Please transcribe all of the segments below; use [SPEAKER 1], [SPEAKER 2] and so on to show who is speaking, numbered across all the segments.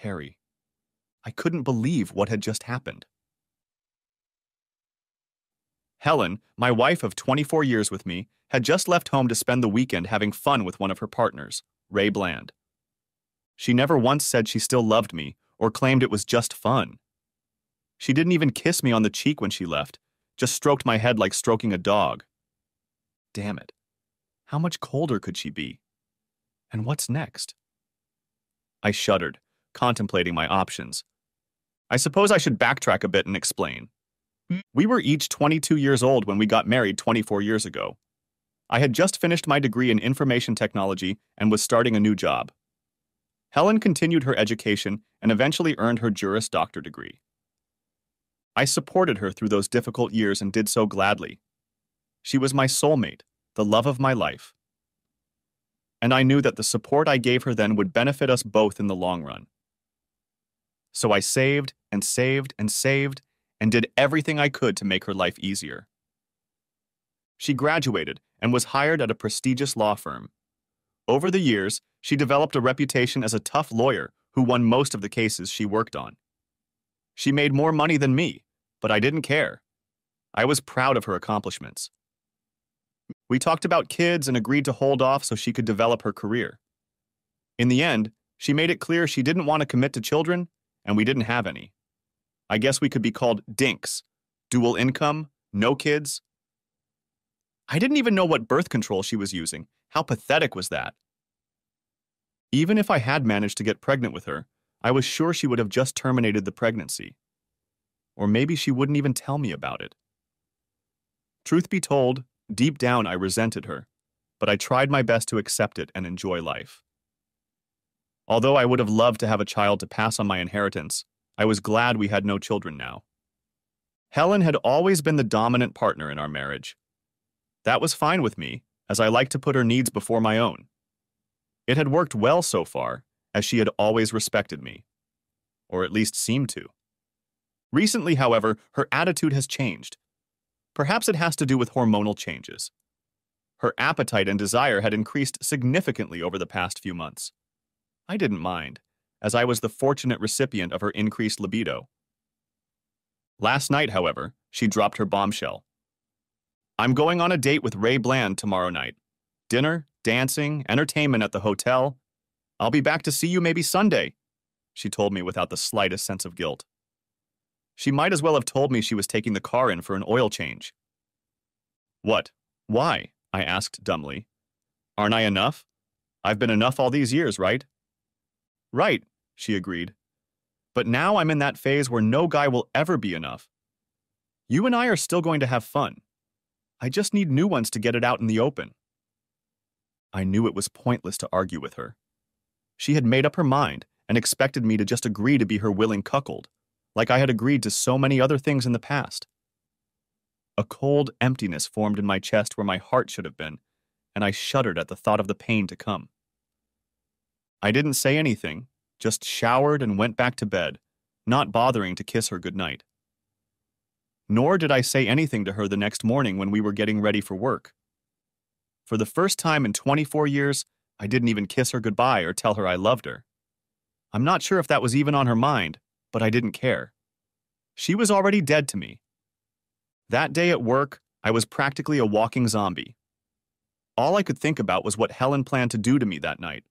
[SPEAKER 1] Terry. I couldn't believe what had just happened. Helen, my wife of 24 years with me, had just left home to spend the weekend having fun with one of her partners, Ray Bland. She never once said she still loved me or claimed it was just fun. She didn't even kiss me on the cheek when she left, just stroked my head like stroking a dog. Damn it. How much colder could she be? And what's next? I shuddered, contemplating my options. I suppose I should backtrack a bit and explain. We were each 22 years old when we got married 24 years ago. I had just finished my degree in information technology and was starting a new job. Helen continued her education and eventually earned her Juris Doctor degree. I supported her through those difficult years and did so gladly. She was my soulmate, the love of my life. And I knew that the support I gave her then would benefit us both in the long run. So I saved and saved and saved and did everything I could to make her life easier. She graduated and was hired at a prestigious law firm. Over the years, she developed a reputation as a tough lawyer who won most of the cases she worked on. She made more money than me, but I didn't care. I was proud of her accomplishments. We talked about kids and agreed to hold off so she could develop her career. In the end, she made it clear she didn't want to commit to children, and we didn't have any. I guess we could be called dinks, dual income, no kids. I didn't even know what birth control she was using. How pathetic was that? Even if I had managed to get pregnant with her, I was sure she would have just terminated the pregnancy. Or maybe she wouldn't even tell me about it. Truth be told, deep down I resented her, but I tried my best to accept it and enjoy life. Although I would have loved to have a child to pass on my inheritance, I was glad we had no children now. Helen had always been the dominant partner in our marriage. That was fine with me, as I liked to put her needs before my own. It had worked well so far, as she had always respected me. Or at least seemed to. Recently, however, her attitude has changed. Perhaps it has to do with hormonal changes. Her appetite and desire had increased significantly over the past few months. I didn't mind, as I was the fortunate recipient of her increased libido. Last night, however, she dropped her bombshell. I'm going on a date with Ray Bland tomorrow night. Dinner, dancing, entertainment at the hotel. I'll be back to see you maybe Sunday, she told me without the slightest sense of guilt. She might as well have told me she was taking the car in for an oil change. What? Why? I asked dumbly. Aren't I enough? I've been enough all these years, right? Right, she agreed. But now I'm in that phase where no guy will ever be enough. You and I are still going to have fun. I just need new ones to get it out in the open. I knew it was pointless to argue with her. She had made up her mind and expected me to just agree to be her willing cuckold, like I had agreed to so many other things in the past. A cold emptiness formed in my chest where my heart should have been, and I shuddered at the thought of the pain to come. I didn't say anything, just showered and went back to bed, not bothering to kiss her goodnight. Nor did I say anything to her the next morning when we were getting ready for work. For the first time in 24 years, I didn't even kiss her goodbye or tell her I loved her. I'm not sure if that was even on her mind, but I didn't care. She was already dead to me. That day at work, I was practically a walking zombie. All I could think about was what Helen planned to do to me that night.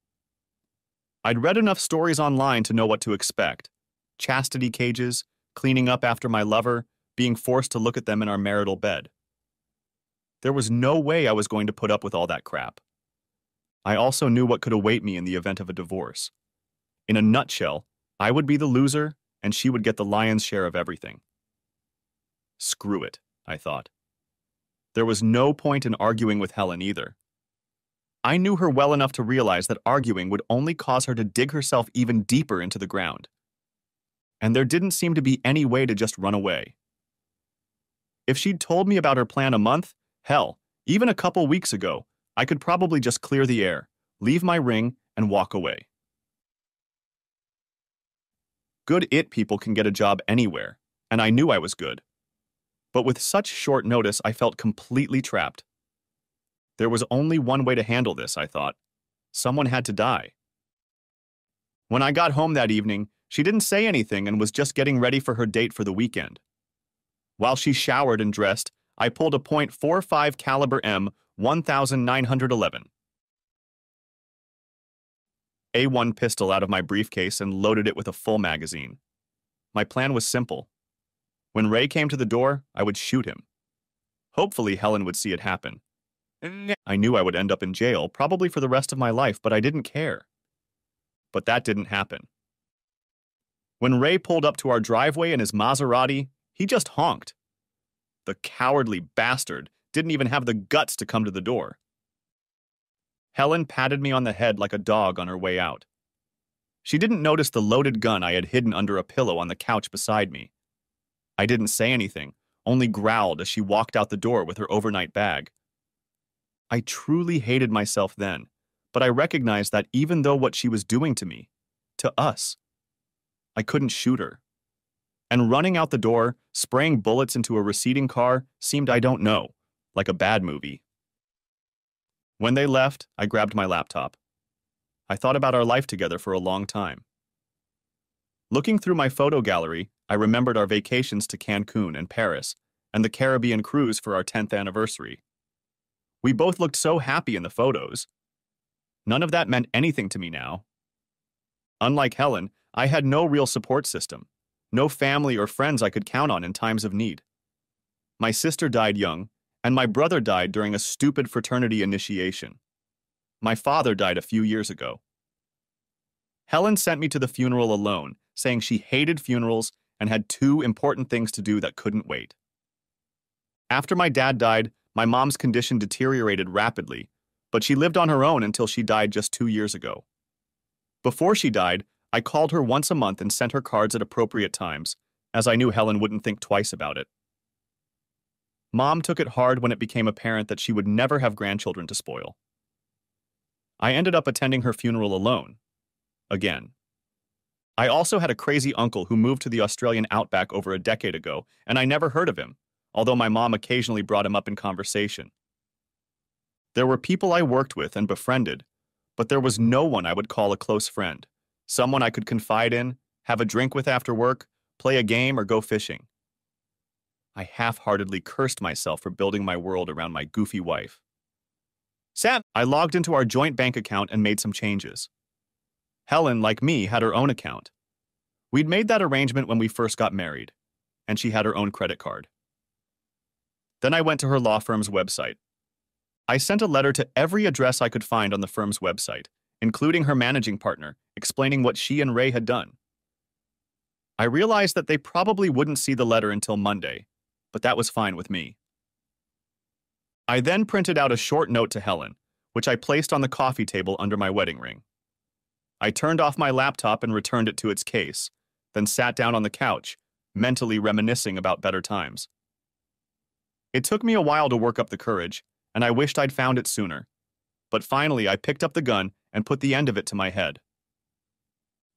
[SPEAKER 1] I'd read enough stories online to know what to expect. Chastity cages, cleaning up after my lover, being forced to look at them in our marital bed. There was no way I was going to put up with all that crap. I also knew what could await me in the event of a divorce. In a nutshell, I would be the loser, and she would get the lion's share of everything. Screw it, I thought. There was no point in arguing with Helen either. I knew her well enough to realize that arguing would only cause her to dig herself even deeper into the ground. And there didn't seem to be any way to just run away. If she'd told me about her plan a month, hell, even a couple weeks ago, I could probably just clear the air, leave my ring, and walk away. Good people can get a job anywhere, and I knew I was good. But with such short notice, I felt completely trapped. There was only one way to handle this, I thought. Someone had to die. When I got home that evening, She didn't say anything and was just getting ready for her date for the weekend. While she showered and dressed, I pulled a .45 caliber M 1911 A1 pistol out of my briefcase and loaded it with a full magazine. My plan was simple. When Ray came to the door, I would shoot him. Hopefully, Helen would see it happen. I knew I would end up in jail, probably for the rest of my life, but I didn't care. But that didn't happen. When Ray pulled up to our driveway in his Maserati, he just honked. The cowardly bastard didn't even have the guts to come to the door. Helen patted me on the head like a dog on her way out. She didn't notice the loaded gun I had hidden under a pillow on the couch beside me. I didn't say anything, only growled as she walked out the door with her overnight bag. I truly hated myself then, but I recognized that even though what she was doing to me, to us, I couldn't shoot her. And running out the door, spraying bullets into a receding car seemed, I don't know, like a bad movie. When they left, I grabbed my laptop. I thought about our life together for a long time. Looking through my photo gallery, I remembered our vacations to Cancun and Paris, and the Caribbean cruise for our 10th anniversary. We both looked so happy in the photos. None of that meant anything to me now. Unlike Helen, I had no real support system, no family or friends I could count on in times of need. My sister died young, and my brother died during a stupid fraternity initiation. My father died a few years ago. Helen sent me to the funeral alone, saying she hated funerals and had 2 important things to do that couldn't wait. After my dad died, my mom's condition deteriorated rapidly, but she lived on her own until she died just 2 years ago. Before she died, I called her once a month and sent her cards at appropriate times, as I knew Helen wouldn't think twice about it. Mom took it hard when it became apparent that she would never have grandchildren to spoil. I ended up attending her funeral alone. Again. I also had a crazy uncle who moved to the Australian outback over a decade ago, and I never heard of him, although my mom occasionally brought him up in conversation. There were people I worked with and befriended, but there was no one I would call a close friend, someone I could confide in, have a drink with after work, play a game, or go fishing. I half-heartedly cursed myself for building my world around my goofy wife. I logged into our joint bank account and made some changes. Helen, like me, had her own account. We'd made that arrangement when we first got married, and she had her own credit card. Then I went to her law firm's website. I sent a letter to every address I could find on the firm's website, including her managing partner, explaining what she and Ray had done. I realized that they probably wouldn't see the letter until Monday, but that was fine with me. I then printed out a short note to Helen, which I placed on the coffee table under my wedding ring. I turned off my laptop and returned it to its case, then sat down on the couch, mentally reminiscing about better times. It took me a while to work up the courage, and I wished I'd found it sooner. But finally, I picked up the gun and put the end of it to my head.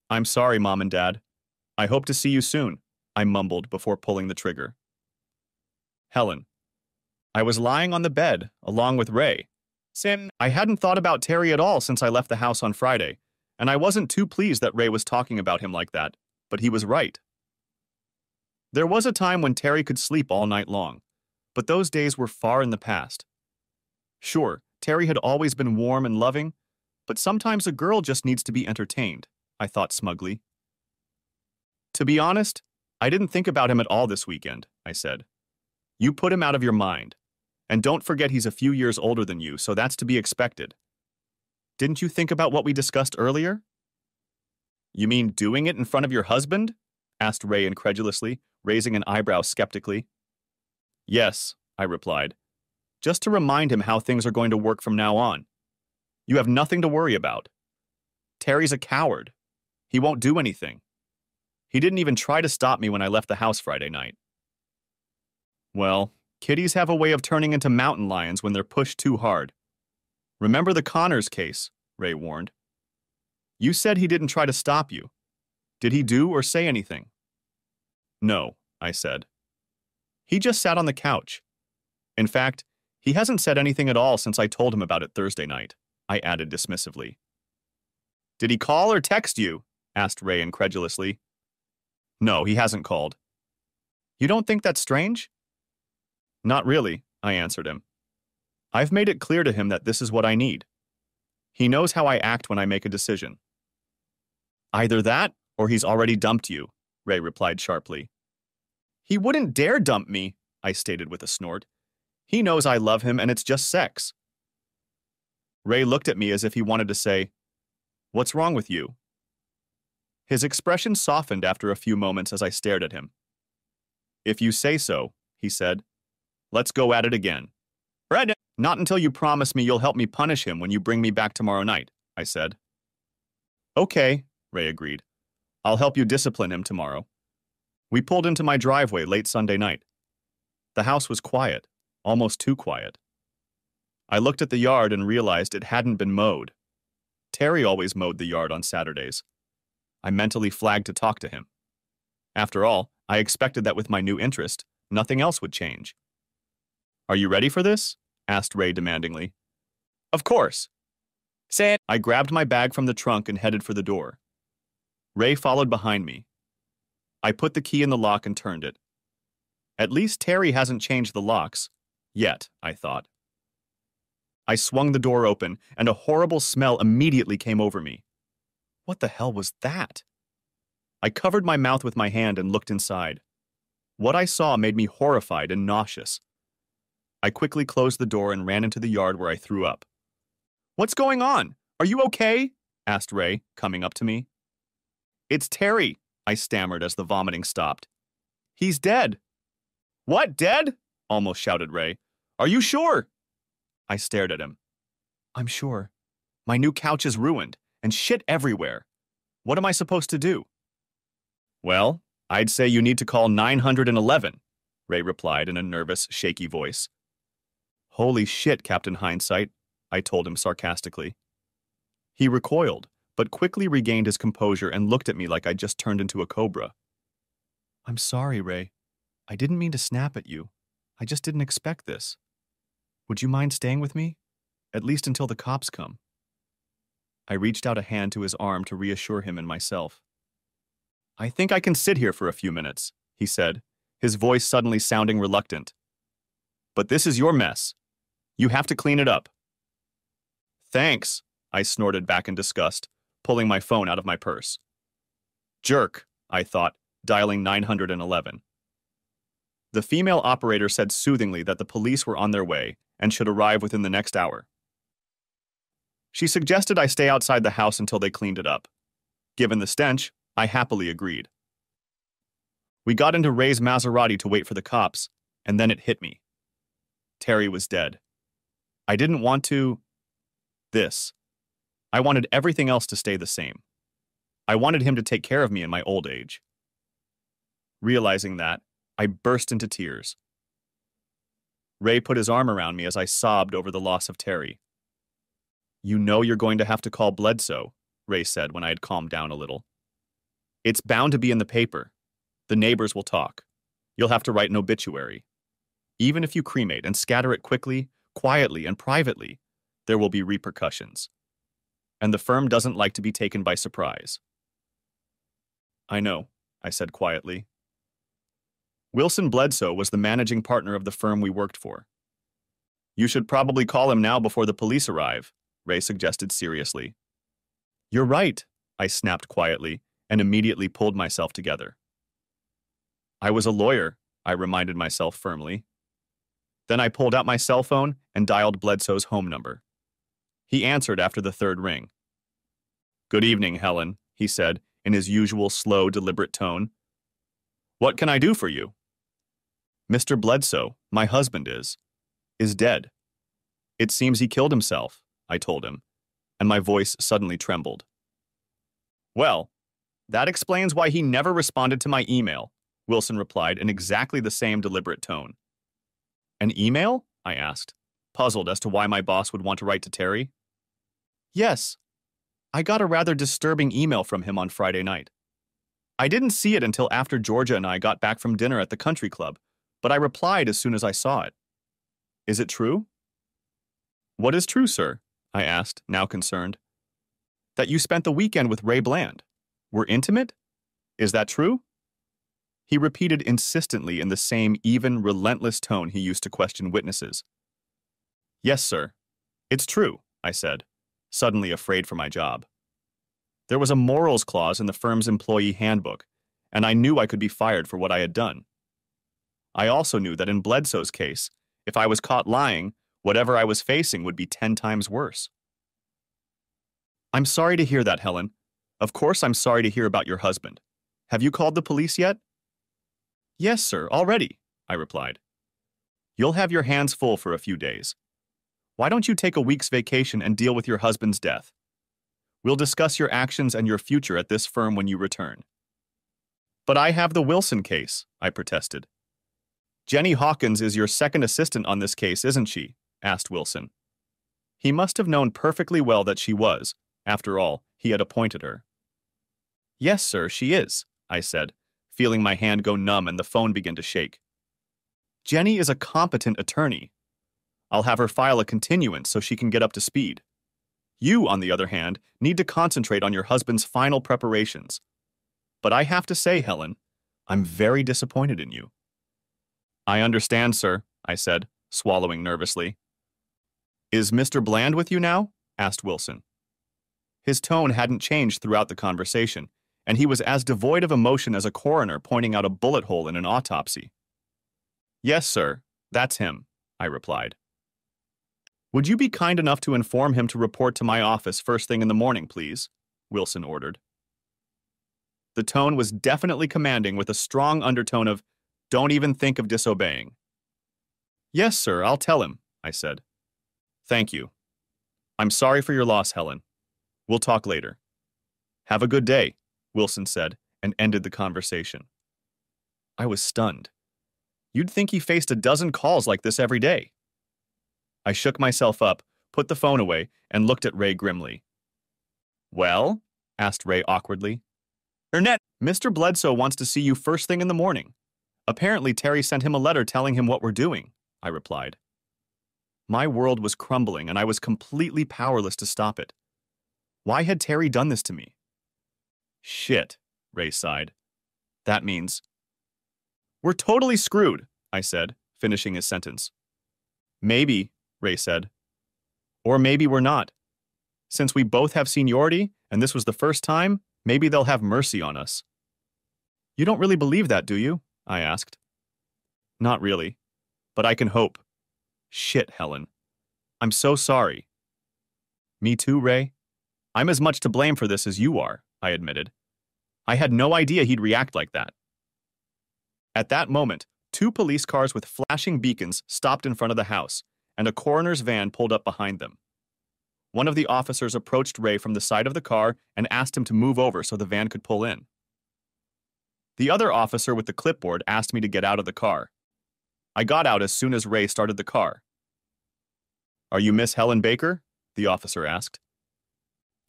[SPEAKER 1] "I'm sorry, Mom and Dad. I hope to see you soon," I mumbled before pulling the trigger. Helen. I was lying on the bed, along with Ray. I hadn't thought about Terry at all since I left the house on Friday, and I wasn't too pleased that Ray was talking about him like that, but he was right. There was a time when Terry could sleep all night long, but those days were far in the past. Sure, Terry had always been warm and loving, but sometimes a girl just needs to be entertained, I thought smugly. To be honest, I didn't think about him at all this weekend, I said. You put him out of your mind. And don't forget he's a few years older than you, so that's to be expected. Didn't you think about what we discussed earlier? You mean doing it in front of your husband? Asked Ray incredulously, raising an eyebrow skeptically. Yes, I replied. Just to remind him how things are going to work from now on. You have nothing to worry about. Terry's a coward. He won't do anything. He didn't even try to stop me when I left the house Friday night. Well, kitties have a way of turning into mountain lions when they're pushed too hard. Remember the Connors case, Ray warned. You said he didn't try to stop you. Did he do or say anything? No, I said. He just sat on the couch. In fact, he hasn't said anything at all since I told him about it Thursday night, I added dismissively. Did he call or text you? asked Ray incredulously. No, he hasn't called. You don't think that's strange? Not really, I answered him. I've made it clear to him that this is what I need. He knows how I act when I make a decision. Either that, or he's already dumped you, Ray replied sharply. He wouldn't dare dump me, I stated with a snort. He knows I love him and it's just sex. Ray looked at me as if he wanted to say, What's wrong with you? His expression softened after a few moments as I stared at him. If you say so, he said. Let's go at it again. Right. Not until you promise me you'll help me punish him when you bring me back tomorrow night, I said. Okay, Ray agreed. I'll help you discipline him tomorrow. We pulled into my driveway late Sunday night. The house was quiet, almost too quiet. I looked at the yard and realized it hadn't been mowed. Terry always mowed the yard on Saturdays. I mentally flagged to talk to him. After all, I expected that with my new interest, nothing else would change. Are you ready for this? Asked Ray demandingly. Of course. I grabbed my bag from the trunk and headed for the door. Ray followed behind me. I put the key in the lock and turned it. At least Terry hasn't changed the locks. Yet, I thought. I swung the door open, and a horrible smell immediately came over me. What the hell was that? I covered my mouth with my hand and looked inside. What I saw made me horrified and nauseous. I quickly closed the door and ran into the yard where I threw up. What's going on? Are you okay? Asked Ray, coming up to me. It's Terry, I stammered as the vomiting stopped. He's dead. What, dead? Almost shouted Ray. Are you sure? I stared at him. I'm sure. My new couch is ruined, and shit everywhere. What am I supposed to do? Well, I'd say you need to call 911, Ray replied in a nervous, shaky voice. Holy shit, Captain Hindsight, I told him sarcastically. He recoiled, but quickly regained his composure and looked at me like I'd just turned into a cobra. I'm sorry, Ray. I didn't mean to snap at you. I just didn't expect this. Would you mind staying with me? At least until the cops come. I reached out a hand to his arm to reassure him and myself. I think I can sit here for a few minutes, he said, his voice suddenly sounding reluctant. But this is your mess. You have to clean it up. Thanks, I snorted back in disgust, pulling my phone out of my purse. Jerk, I thought, dialing 911. The female operator said soothingly that the police were on their way and should arrive within the next hour. She suggested I stay outside the house until they cleaned it up. Given the stench, I happily agreed. We got into Ray's Maserati to wait for the cops, and then it hit me. Terry was dead. I didn't want to... this. I wanted everything else to stay the same. I wanted him to take care of me in my old age. Realizing that, I burst into tears. Ray put his arm around me as I sobbed over the loss of Terry. You know you're going to have to call Bledsoe, Ray said when I had calmed down a little. It's bound to be in the paper. The neighbors will talk. You'll have to write an obituary. Even if you cremate and scatter it quickly, quietly, and privately, there will be repercussions. And the firm doesn't like to be taken by surprise. I know, I said quietly. Wilson Bledsoe was the managing partner of the firm we worked for. You should probably call him now before the police arrive, Ray suggested seriously. You're right, I snapped quietly and immediately pulled myself together. I was a lawyer, I reminded myself firmly. Then I pulled out my cell phone and dialed Bledsoe's home number. He answered after the third ring. Good evening, Helen, he said in his usual slow, deliberate tone. What can I do for you? Mr. Bledsoe, my husband is dead. It seems he killed himself, I told him, and my voice suddenly trembled. Well, that explains why he never responded to my email, Wilson replied in exactly the same deliberate tone. An email? I asked, puzzled as to why my boss would want to write to Terry. Yes. I got a rather disturbing email from him on Friday night. I didn't see it until after Georgia and I got back from dinner at the country club, but I replied as soon as I saw it. Is it true? What is true, sir? I asked, now concerned. That you spent the weekend with Ray Bland. We're intimate? Is that true? He repeated insistently in the same even, relentless tone he used to question witnesses. Yes, sir. It's true, I said, suddenly afraid for my job. There was a morals clause in the firm's employee handbook, and I knew I could be fired for what I had done. I also knew that in Bledsoe's case, if I was caught lying, whatever I was facing would be 10 times worse. I'm sorry to hear that, Helen. Of course I'm sorry to hear about your husband. Have you called the police yet? Yes, sir, already, I replied. You'll have your hands full for a few days. Why don't you take a week's vacation and deal with your husband's death? We'll discuss your actions and your future at this firm when you return. But I have the Wilson case, I protested. Jenny Hawkins is your second assistant on this case, isn't she? Asked Wilson. He must have known perfectly well that she was. After all, he had appointed her. Yes, sir, she is, I said, feeling my hand go numb and the phone begin to shake. Jenny is a competent attorney. I'll have her file a continuance so she can get up to speed. You, on the other hand, need to concentrate on your husband's final preparations. But I have to say, Helen, I'm very disappointed in you. I understand, sir, I said, swallowing nervously. Is Mr. Bland with you now? Asked Wilson. His tone hadn't changed throughout the conversation, and he was as devoid of emotion as a coroner pointing out a bullet hole in an autopsy. Yes, sir, that's him, I replied. Would you be kind enough to inform him to report to my office first thing in the morning, please? Wilson ordered. The tone was definitely commanding with a strong undertone of, don't even think of disobeying. Yes, sir, I'll tell him, I said. Thank you. I'm sorry for your loss, Helen. We'll talk later. Have a good day, Wilson said, and ended the conversation. I was stunned. You'd think he faced a dozen calls like this every day. I shook myself up, put the phone away, and looked at Ray grimly. Well? Asked Ray awkwardly. Mr. Bledsoe wants to see you first thing in the morning. Apparently Terry sent him a letter telling him what we're doing, I replied. My world was crumbling, and I was completely powerless to stop it. Why had Terry done this to me? Shit, Ray sighed. That means... We're totally screwed, I said, finishing his sentence. Maybe, Ray said. Or maybe we're not. Since we both have seniority, and this was the first time, maybe they'll have mercy on us. You don't really believe that, do you? I asked. Not really, but I can hope. Shit, Helen. I'm so sorry. Me too, Ray. I'm as much to blame for this as you are, I admitted. I had no idea he'd react like that. At that moment, 2 police cars with flashing beacons stopped in front of the house, and a coroner's van pulled up behind them. One of the officers approached Ray from the side of the car and asked him to move over so the van could pull in. The other officer with the clipboard asked me to get out of the car. I got out as soon as Ray started the car. Are you Miss Helen Baker? The officer asked.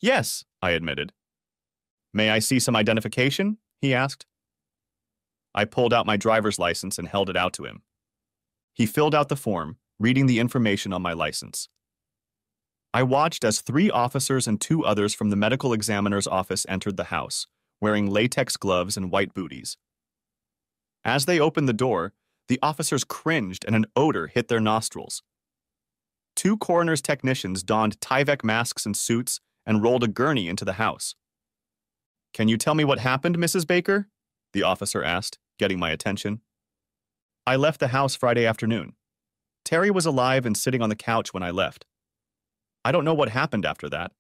[SPEAKER 1] Yes, I admitted. May I see some identification? He asked. I pulled out my driver's license and held it out to him. He filled out the form, reading the information on my license. I watched as 3 officers and 2 others from the medical examiner's office entered the house, wearing latex gloves and white booties. As they opened the door, the officers cringed and an odor hit their nostrils. 2 coroner's technicians donned Tyvek masks and suits and rolled a gurney into the house. Can you tell me what happened, Mrs. Baker? The officer asked, getting my attention. I left the house Friday afternoon. Terry was alive and sitting on the couch when I left. I don't know what happened after that.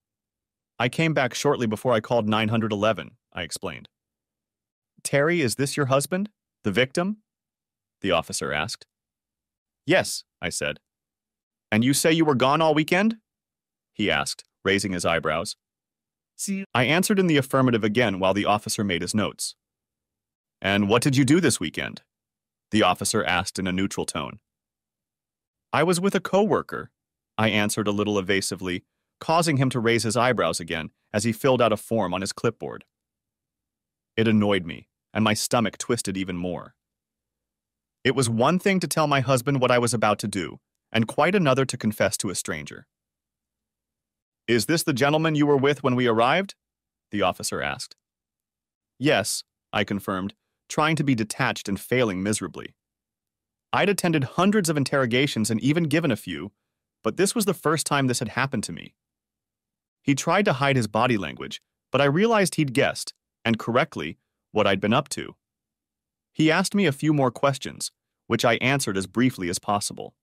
[SPEAKER 1] I came back shortly before I called 911, I explained. Terry, is this your husband? The victim? The officer asked. Yes, I said. And you say you were gone all weekend? He asked, raising his eyebrows. I answered in the affirmative again while the officer made his notes. And what did you do this weekend? The officer asked in a neutral tone. I was with a coworker, I answered a little evasively, causing him to raise his eyebrows again as he filled out a form on his clipboard. It annoyed me, and my stomach twisted even more. It was one thing to tell my husband what I was about to do, and quite another to confess to a stranger. Is this the gentleman you were with when we arrived? The officer asked. Yes, I confirmed, trying to be detached and failing miserably. I'd attended hundreds of interrogations and even given a few, but this was the first time this had happened to me. He tried to hide his body language, but I realized he'd guessed, and correctly, what I'd been up to. He asked me a few more questions, which I answered as briefly as possible.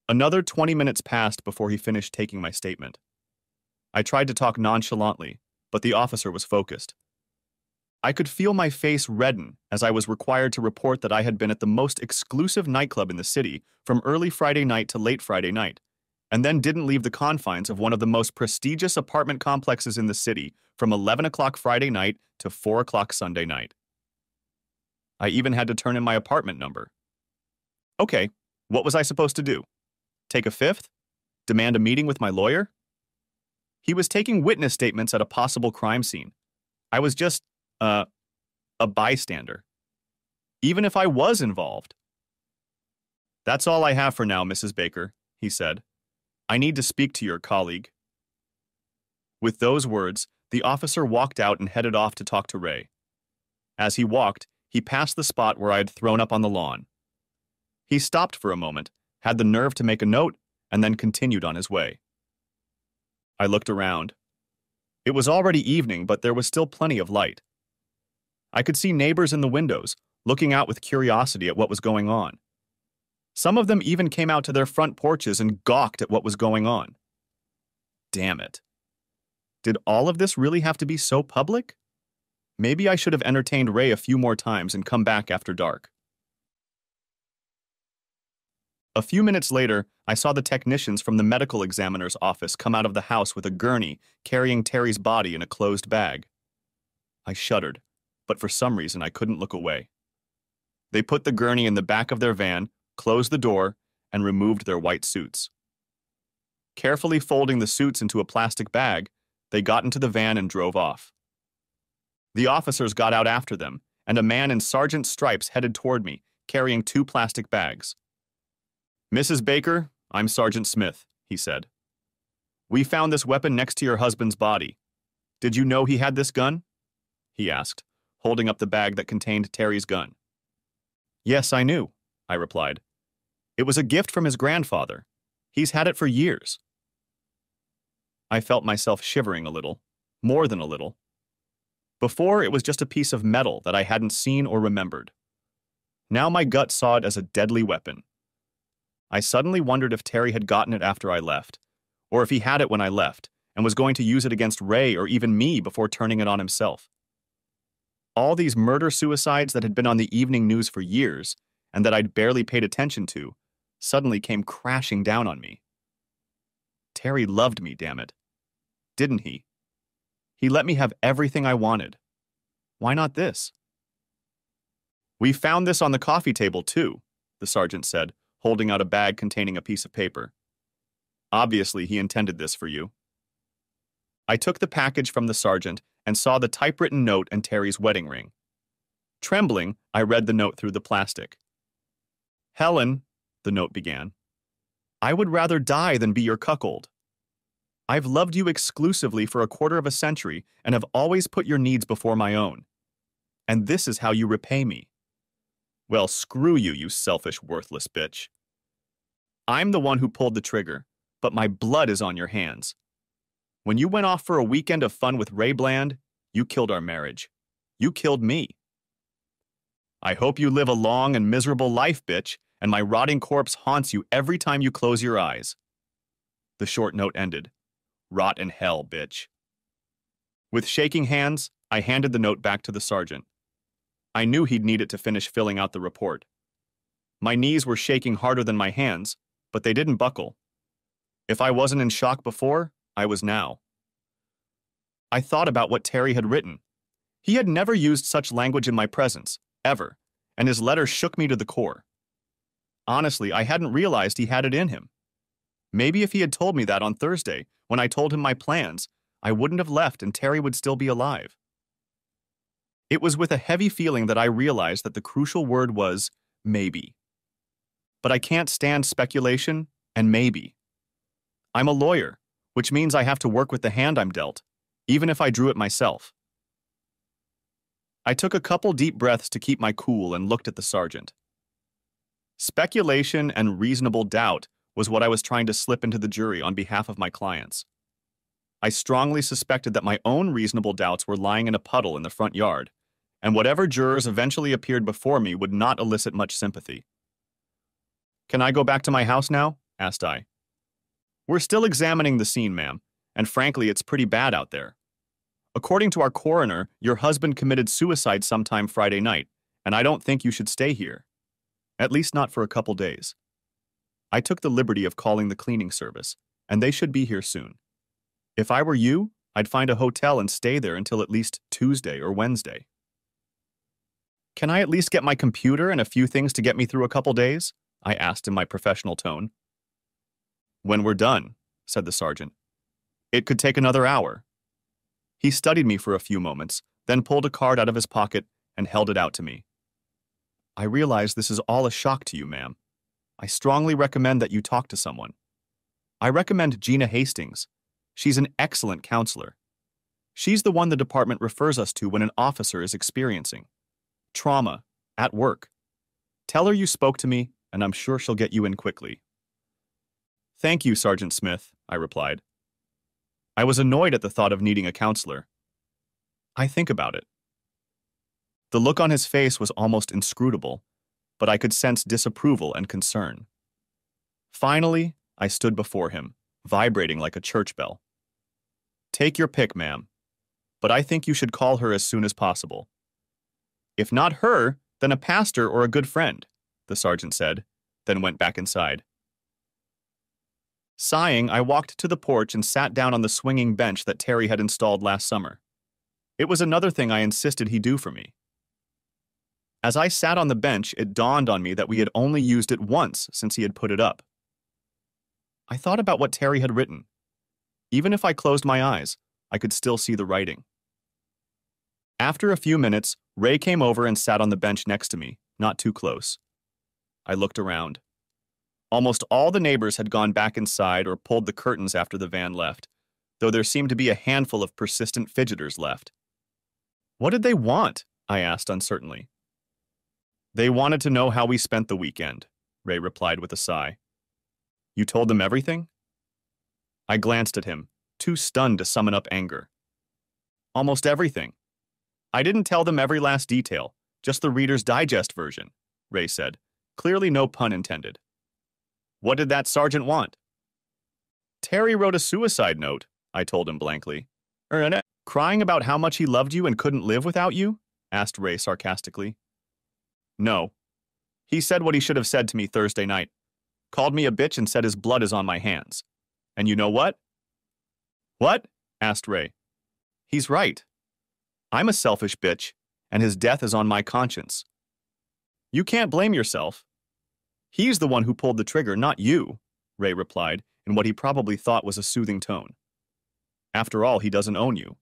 [SPEAKER 1] Another 20 minutes passed before he finished taking my statement. I tried to talk nonchalantly, but the officer was focused. I could feel my face redden as I was required to report that I had been at the most exclusive nightclub in the city from early Friday night to late Friday night, and then didn't leave the confines of one of the most prestigious apartment complexes in the city from 11 o'clock Friday night to 4 o'clock Sunday night. I even had to turn in my apartment number. Okay, what was I supposed to do? Take a fifth? Demand a meeting with my lawyer? He was taking witness statements at a possible crime scene. I was just, a bystander. Even if I was involved. That's all I have for now, Mrs. Baker, he said. I need to speak to your colleague. With those words, the officer walked out and headed off to talk to Ray. As he walked, he passed the spot where I had thrown up on the lawn. He stopped for a moment, had the nerve to make a note, and then continued on his way. I looked around. It was already evening, but there was still plenty of light. I could see neighbors in the windows, looking out with curiosity at what was going on. Some of them even came out to their front porches and gawked at what was going on. Damn it. Did all of this really have to be so public? Maybe I should have entertained Ray a few more times and come back after dark. A few minutes later, I saw the technicians from the medical examiner's office come out of the house with a gurney carrying Terry's body in a closed bag. I shuddered, but for some reason I couldn't look away. They put the gurney in the back of their van, closed the door, and removed their white suits. Carefully folding the suits into a plastic bag, they got into the van and drove off. The officers got out after them, and a man in sergeant's stripes headed toward me, carrying 2 plastic bags. Mrs. Baker, I'm Sergeant Smith, he said. We found this weapon next to your husband's body. Did you know he had this gun? He asked, holding up the bag that contained Terry's gun. Yes, I knew, I replied. It was a gift from his grandfather. He's had it for years. I felt myself shivering a little, more than a little. Before, it was just a piece of metal that I hadn't seen or remembered. Now my gut saw it as a deadly weapon. I suddenly wondered if Terry had gotten it after I left, or if he had it when I left and was going to use it against Ray or even me before turning it on himself. All these murder-suicides that had been on the evening news for years and that I'd barely paid attention to suddenly came crashing down on me. Terry loved me, damn it. Didn't he? He let me have everything I wanted. Why not this? We found this on the coffee table, too, the sergeant said, holding out a bag containing a piece of paper. Obviously, he intended this for you. I took the package from the sergeant and saw the typewritten note and Terry's wedding ring. Trembling, I read the note through the plastic. Helen, the note began, I would rather die than be your cuckold. I've loved you exclusively for a quarter of a century and have always put your needs before my own. And this is how you repay me. Well, screw you, you selfish, worthless bitch. I'm the one who pulled the trigger, but my blood is on your hands. When you went off for a weekend of fun with Ray Bland, you killed our marriage. You killed me. I hope you live a long and miserable life, bitch, and my rotting corpse haunts you every time you close your eyes. The short note ended. Rot in hell, bitch. With shaking hands, I handed the note back to the sergeant. I knew he'd need it to finish filling out the report. My knees were shaking harder than my hands, but they didn't buckle. If I wasn't in shock before, I was now. I thought about what Terry had written. He had never used such language in my presence, ever, and his letter shook me to the core. Honestly, I hadn't realized he had it in him. Maybe if he had told me that on Thursday, when I told him my plans, I wouldn't have left and Terry would still be alive. It was with a heavy feeling that I realized that the crucial word was maybe. But I can't stand speculation and maybe. I'm a lawyer, which means I have to work with the hand I'm dealt, even if I drew it myself. I took a couple deep breaths to keep my cool and looked at the sergeant. Speculation and reasonable doubt was what I was trying to slip into the jury on behalf of my clients. I strongly suspected that my own reasonable doubts were lying in a puddle in the front yard, and whatever jurors eventually appeared before me would not elicit much sympathy. "Can I go back to my house now?" asked I. "We're still examining the scene, ma'am, and frankly, it's pretty bad out there. According to our coroner, your husband committed suicide sometime Friday night, and I don't think you should stay here. At least not for a couple days. I took the liberty of calling the cleaning service, and they should be here soon. If I were you, I'd find a hotel and stay there until at least Tuesday or Wednesday." "Can I at least get my computer and a few things to get me through a couple days?" I asked in my professional tone. "When we're done," said the sergeant. "It could take another hour." He studied me for a few moments, then pulled a card out of his pocket and held it out to me. "I realize this is all a shock to you, ma'am. I strongly recommend that you talk to someone. I recommend Gina Hastings. She's an excellent counselor. She's the one the department refers us to when an officer is experiencing trauma at work. Tell her you spoke to me, and I'm sure she'll get you in quickly." "Thank you, Sergeant Smith," I replied. I was annoyed at the thought of needing a counselor. "I think about it." The look on his face was almost inscrutable, but I could sense disapproval and concern. Finally, I stood before him, vibrating like a church bell. "Take your pick, ma'am, but I think you should call her as soon as possible." "If not her, then a pastor or a good friend," the sergeant said, then went back inside. Sighing, I walked to the porch and sat down on the swinging bench that Terry had installed last summer. It was another thing I insisted he do for me. As I sat on the bench, it dawned on me that we had only used it once since he had put it up. I thought about what Terry had written. Even if I closed my eyes, I could still see the writing. After a few minutes, Ray came over and sat on the bench next to me, not too close. I looked around. Almost all the neighbors had gone back inside or pulled the curtains after the van left, though there seemed to be a handful of persistent fidgeters left. "What did they want?" I asked uncertainly. "They wanted to know how we spent the weekend," Ray replied with a sigh. "You told them everything?" I glanced at him, too stunned to summon up anger. "Almost everything. I didn't tell them every last detail, just the Reader's Digest version," Ray said, clearly no pun intended. "What did that sergeant want?" "Terry wrote a suicide note," I told him blankly. "Crying about how much he loved you and couldn't live without you?" asked Ray sarcastically. "No. He said what he should have said to me Thursday night. Called me a bitch and said his blood is on my hands. And you know what?" "What?" asked Ray. "He's right. I'm a selfish bitch, and his death is on my conscience. You can't blame yourself. He's the one who pulled the trigger, not you," Ray replied in what he probably thought was a soothing tone. "After all, he doesn't own you.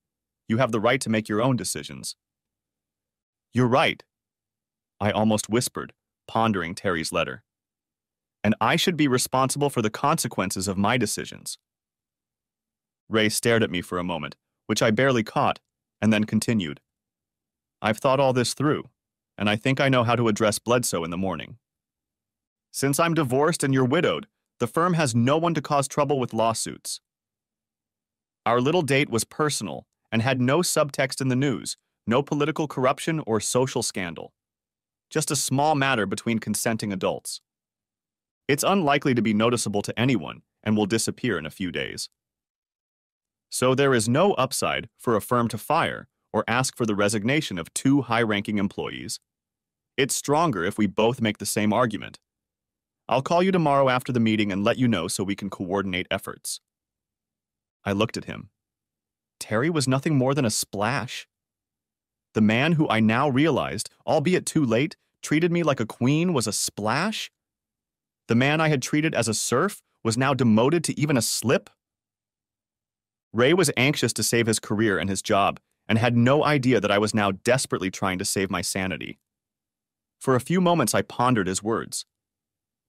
[SPEAKER 1] You have the right to make your own decisions." "You're right," I almost whispered, pondering Terry's letter. "And I should be responsible for the consequences of my decisions." Ray stared at me for a moment, which I barely caught, and then continued. "I've thought all this through, and I think I know how to address Bledsoe in the morning. Since I'm divorced and you're widowed, the firm has no one to cause trouble with lawsuits. Our little date was personal and had no subtext in the news, no political corruption or social scandal. Just a small matter between consenting adults. It's unlikely to be noticeable to anyone and will disappear in a few days. So there is no upside for a firm to fire or ask for the resignation of two high-ranking employees. It's stronger if we both make the same argument. I'll call you tomorrow after the meeting and let you know so we can coordinate efforts." I looked at him. Terry was nothing more than a splash. The man who I now realized, albeit too late, treated me like a queen was a splash? The man I had treated as a serf was now demoted to even a slip? Ray was anxious to save his career and his job, and had no idea that I was now desperately trying to save my sanity. For a few moments I pondered his words.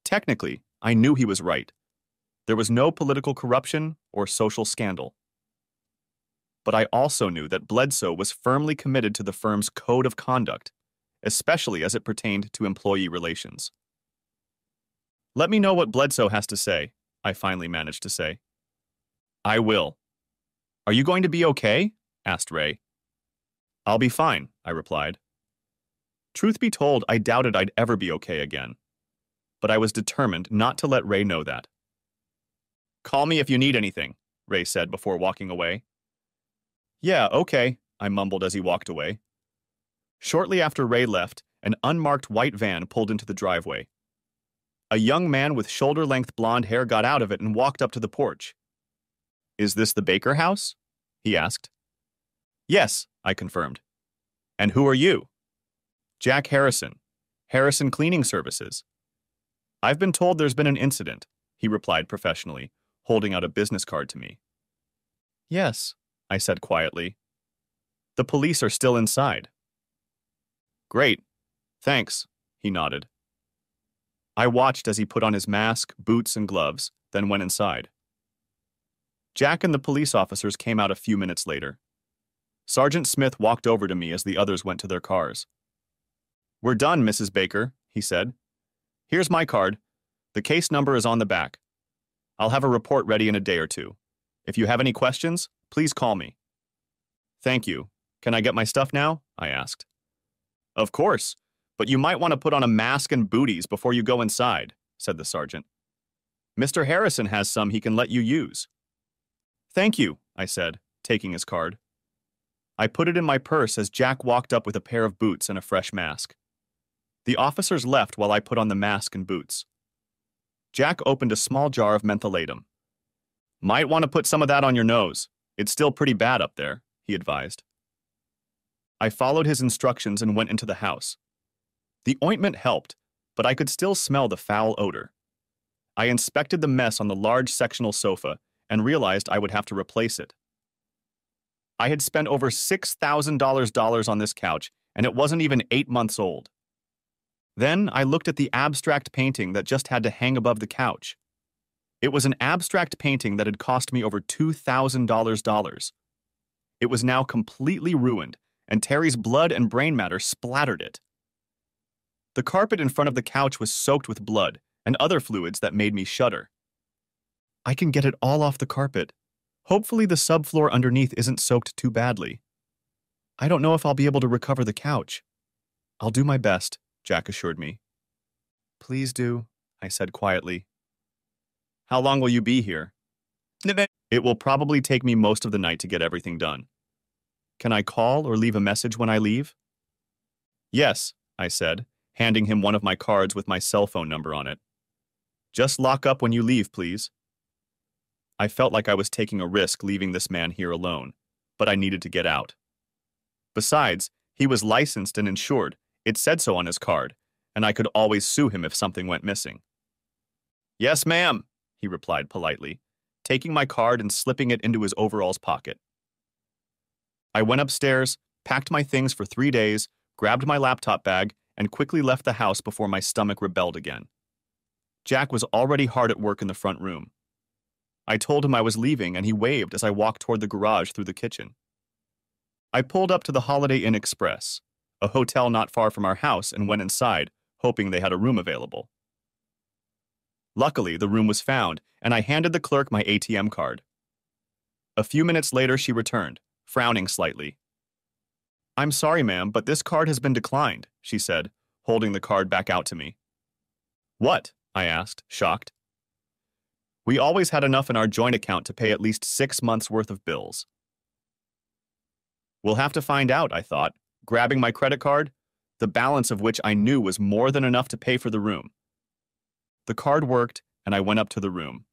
[SPEAKER 1] Technically, I knew he was right. There was no political corruption or social scandal. but I also knew that Bledsoe was firmly committed to the firm's code of conduct, especially as it pertained to employee relations. "Let me know what Bledsoe has to say," I finally managed to say. "I will." "Are you going to be okay?" asked Ray. "I'll be fine," I replied. Truth be told, I doubted I'd ever be okay again, but I was determined not to let Ray know that. "Call me if you need anything," Ray said before walking away. "Yeah, okay," I mumbled as he walked away. Shortly after Ray left, an unmarked white van pulled into the driveway. A young man with shoulder-length blonde hair got out of it and walked up to the porch. "Is this the Baker house?" he asked. "Yes," I confirmed. "And who are you?" "Jack Harrison. Harrison Cleaning Services." "I've been told there's been an incident," he replied professionally, holding out a business card to me. "Yes," I said quietly. "The police are still inside." "Great. Thanks," he nodded. I watched as he put on his mask, boots, and gloves, then went inside. Jack and the police officers came out a few minutes later. Sergeant Smith walked over to me as the others went to their cars. "We're done, Mrs. Baker," he said. "Here's my card. The case number is on the back. I'll have a report ready in a day or two. If you have any questions, please call me." "Thank you. Can I get my stuff now?" I asked. "Of course, but you might want to put on a mask and booties before you go inside," said the sergeant. "Mr. Harrison has some he can let you use." "Thank you," I said, taking his card. I put it in my purse as Jack walked up with a pair of boots and a fresh mask. The officers left while I put on the mask and boots. Jack opened a small jar of mentholatum. "Might want to put some of that on your nose. It's still pretty bad up there," he advised. I followed his instructions and went into the house. The ointment helped, but I could still smell the foul odor. I inspected the mess on the large sectional sofa and realized I would have to replace it. I had spent over $6,000 on this couch, and it wasn't even 8 months old. Then I looked at the abstract painting that just had to hang above the couch. It was an abstract painting that had cost me over $2,000. It was now completely ruined, and Terry's blood and brain matter splattered it. The carpet in front of the couch was soaked with blood and other fluids that made me shudder. "I can get it all off the carpet. Hopefully the subfloor underneath isn't soaked too badly. I don't know if I'll be able to recover the couch." "I'll do my best," Jack assured me. "Please do," I said quietly. "How long will you be here?" "It will probably take me most of the night to get everything done. Can I call or leave a message when I leave?" "Yes," I said, handing him one of my cards with my cell phone number on it. "Just lock up when you leave, please." I felt like I was taking a risk leaving this man here alone, but I needed to get out. Besides, he was licensed and insured. It said so on his card, and I could always sue him if something went missing. "Yes, ma'am," he replied politely, taking my card and slipping it into his overalls pocket. I went upstairs, packed my things for 3 days, grabbed my laptop bag, and quickly left the house before my stomach rebelled again. Jack was already hard at work in the front room. I told him I was leaving, and he waved as I walked toward the garage through the kitchen. I pulled up to the Holiday Inn Express, a hotel not far from our house, and went inside, hoping they had a room available. Luckily, the room was found, and I handed the clerk my ATM card. A few minutes later, she returned, frowning slightly. "I'm sorry, ma'am, but this card has been declined," she said, holding the card back out to me. "What?" I asked, shocked. "We always had enough in our joint account to pay at least 6 months' worth of bills." "We'll have to find out," I thought, grabbing my credit card, the balance of which I knew was more than enough to pay for the room. The card worked, and I went up to the room.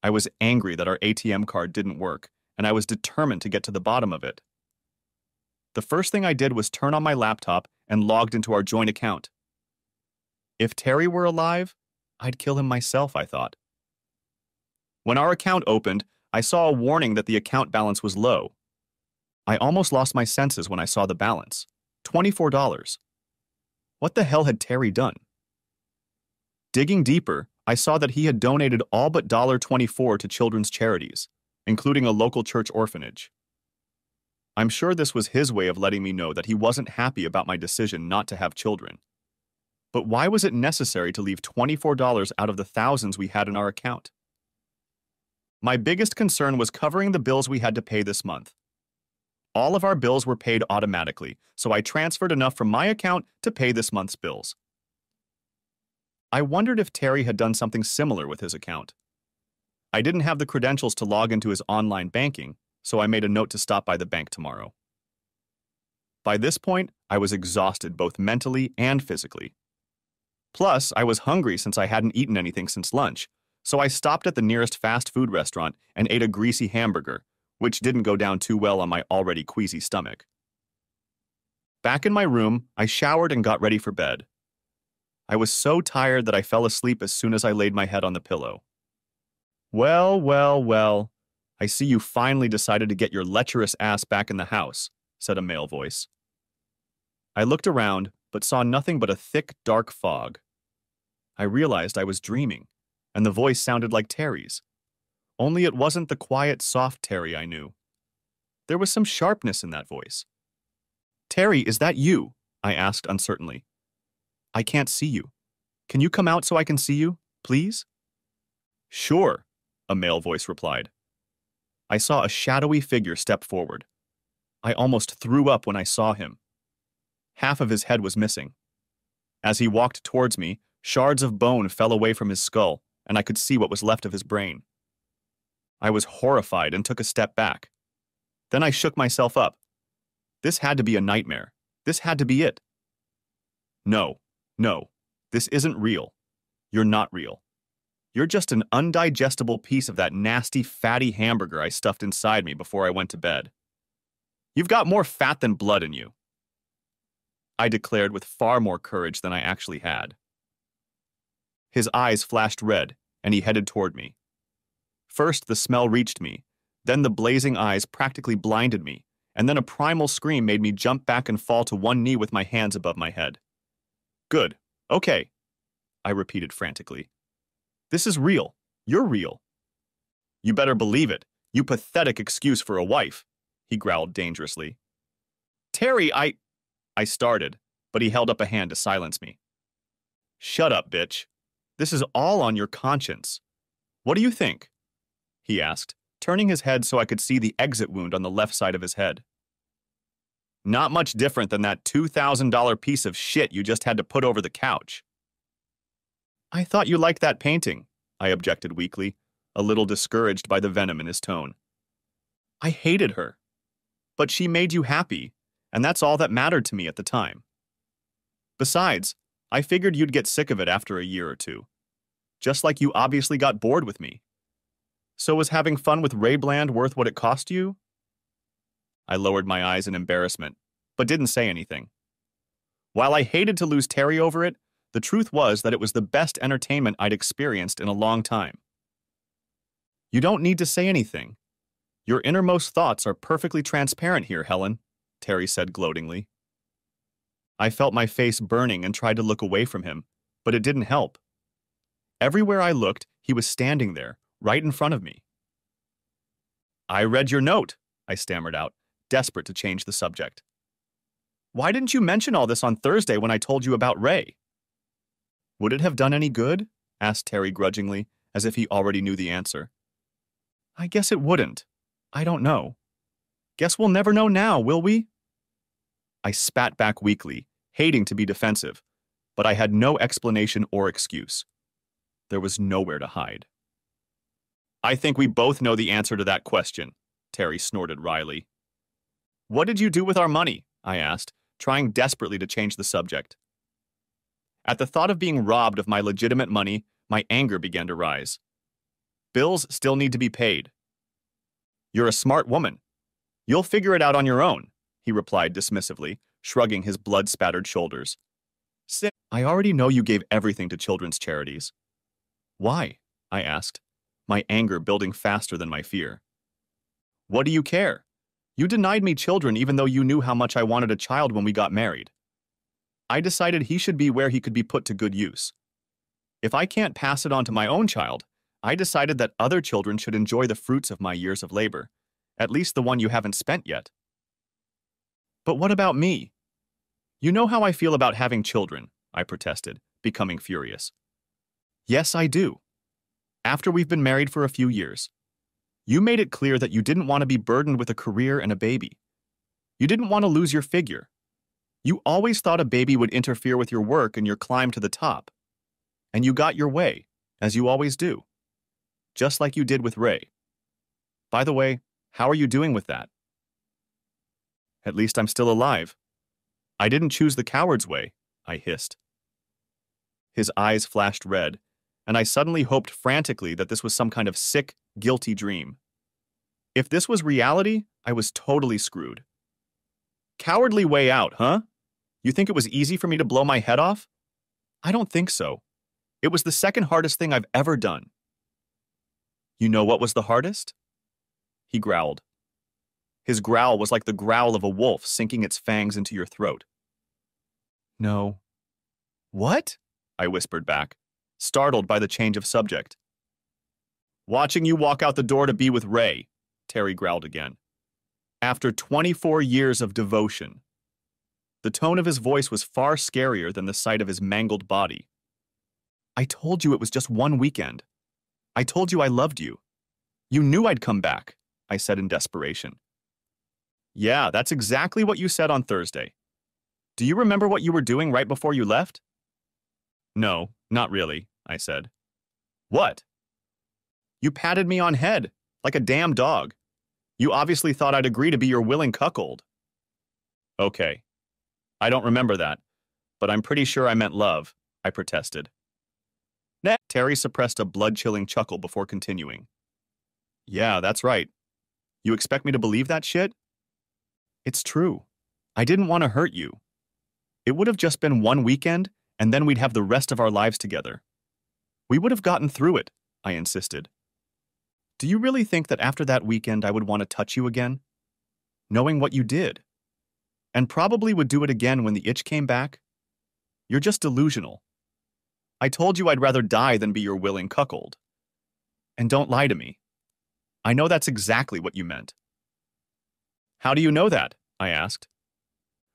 [SPEAKER 1] I was angry that our ATM card didn't work, and I was determined to get to the bottom of it. The first thing I did was turn on my laptop and logged into our joint account. If Terry were alive, I'd kill him myself, I thought. When our account opened, I saw a warning that the account balance was low. I almost lost my senses when I saw the balance. $24. What the hell had Terry done? Digging deeper, I saw that he had donated all but $24 to children's charities, including a local church orphanage. I'm sure this was his way of letting me know that he wasn't happy about my decision not to have children. But why was it necessary to leave $24 out of the thousands we had in our account? My biggest concern was covering the bills we had to pay this month. All of our bills were paid automatically, so I transferred enough from my account to pay this month's bills. I wondered if Terry had done something similar with his account. I didn't have the credentials to log into his online banking, so I made a note to stop by the bank tomorrow. By this point, I was exhausted both mentally and physically. Plus, I was hungry since I hadn't eaten anything since lunch, so I stopped at the nearest fast food restaurant and ate a greasy hamburger, which didn't go down too well on my already queasy stomach. Back in my room, I showered and got ready for bed. I was so tired that I fell asleep as soon as I laid my head on the pillow. Well, well, well, I see you finally decided to get your lecherous ass back in the house, said a male voice. I looked around, but saw nothing but a thick, dark fog. I realized I was dreaming, and the voice sounded like Terry's. Only it wasn't the quiet, soft Terry I knew. There was some sharpness in that voice. Terry, is that you? I asked uncertainly. I can't see you. Can you come out so I can see you, please? Sure, a male voice replied. I saw a shadowy figure step forward. I almost threw up when I saw him. Half of his head was missing. As he walked towards me, shards of bone fell away from his skull, and I could see what was left of his brain. I was horrified and took a step back. Then I shook myself up. This had to be a nightmare. This had to be it. No, this isn't real. You're not real. You're just an undigestible piece of that nasty, fatty hamburger I stuffed inside me before I went to bed. You've got more fat than blood in you, I declared with far more courage than I actually had. His eyes flashed red, and he headed toward me. First, the smell reached me, then the blazing eyes practically blinded me, and then a primal scream made me jump back and fall to one knee with my hands above my head. Good. Okay, I repeated frantically. This is real. You're real. You better believe it. You pathetic excuse for a wife, he growled dangerously. Terry, I started, but he held up a hand to silence me. Shut up, bitch. This is all on your conscience. What do you think? He asked, turning his head so I could see the exit wound on the left side of his head. Not much different than that $2,000 piece of shit you just had to put over the couch. I thought you liked that painting, I objected weakly, a little discouraged by the venom in his tone. I hated her. But she made you happy, and that's all that mattered to me at the time. Besides, I figured you'd get sick of it after a year or two. Just like you obviously got bored with me. So was having fun with Ray Bland worth what it cost you? I lowered my eyes in embarrassment, but didn't say anything. While I hated to lose Terry over it, the truth was that it was the best entertainment I'd experienced in a long time. You don't need to say anything. Your innermost thoughts are perfectly transparent here, Helen, Terry said gloatingly. I felt my face burning and tried to look away from him, but it didn't help. Everywhere I looked, he was standing there, right in front of me. I read your note, I stammered out, desperate to change the subject. Why didn't you mention all this on Thursday when I told you about Ray? Would it have done any good? Asked Terry grudgingly, as if he already knew the answer. I guess it wouldn't. I don't know. Guess we'll never know now, will we? I spat back weakly, hating to be defensive, but I had no explanation or excuse. There was nowhere to hide. I think we both know the answer to that question, Terry snorted wryly. What did you do with our money? I asked, trying desperately to change the subject. At the thought of being robbed of my legitimate money, my anger began to rise. Bills still need to be paid. You're a smart woman. You'll figure it out on your own, he replied dismissively, shrugging his blood-spattered shoulders. I already know you gave everything to children's charities. Why? I asked, my anger building faster than my fear. What do you care? You denied me children even though you knew how much I wanted a child when we got married. I decided he should be where he could be put to good use. If I can't pass it on to my own child, I decided that other children should enjoy the fruits of my years of labor, at least the one you haven't spent yet. But what about me? You know how I feel about having children, I protested, becoming furious. Yes, I do. After we've been married for a few years, you made it clear that you didn't want to be burdened with a career and a baby. You didn't want to lose your figure. You always thought a baby would interfere with your work and your climb to the top. And you got your way, as you always do. Just like you did with Ray. By the way, how are you doing with that? At least I'm still alive. I didn't choose the coward's way, I hissed. His eyes flashed red, and I suddenly hoped frantically that this was some kind of sick, guilty dream. If this was reality, I was totally screwed. Cowardly way out, huh? You think it was easy for me to blow my head off? I don't think so. It was the second hardest thing I've ever done. You know what was the hardest? He growled. His growl was like the growl of a wolf sinking its fangs into your throat. No. What? I whispered back, startled by the change of subject. Watching you walk out the door to be with Ray, Terry growled again. After 24 years of devotion. The tone of his voice was far scarier than the sight of his mangled body. I told you it was just one weekend. I told you I loved you. You knew I'd come back, I said in desperation. Yeah, that's exactly what you said on Thursday. Do you remember what you were doing right before you left? No, not really, I said. What? You patted me on head, like a damn dog. You obviously thought I'd agree to be your willing cuckold. Okay. I don't remember that, but I'm pretty sure I meant love, I protested. Terry suppressed a blood-chilling chuckle before continuing. Yeah, that's right. You expect me to believe that shit? It's true. I didn't want to hurt you. It would have just been one weekend, and then we'd have the rest of our lives together. We would have gotten through it, I insisted. Do you really think that after that weekend I would want to touch you again? Knowing what you did? And probably would do it again when the itch came back? You're just delusional. I told you I'd rather die than be your willing cuckold. And don't lie to me. I know that's exactly what you meant. How do you know that? I asked.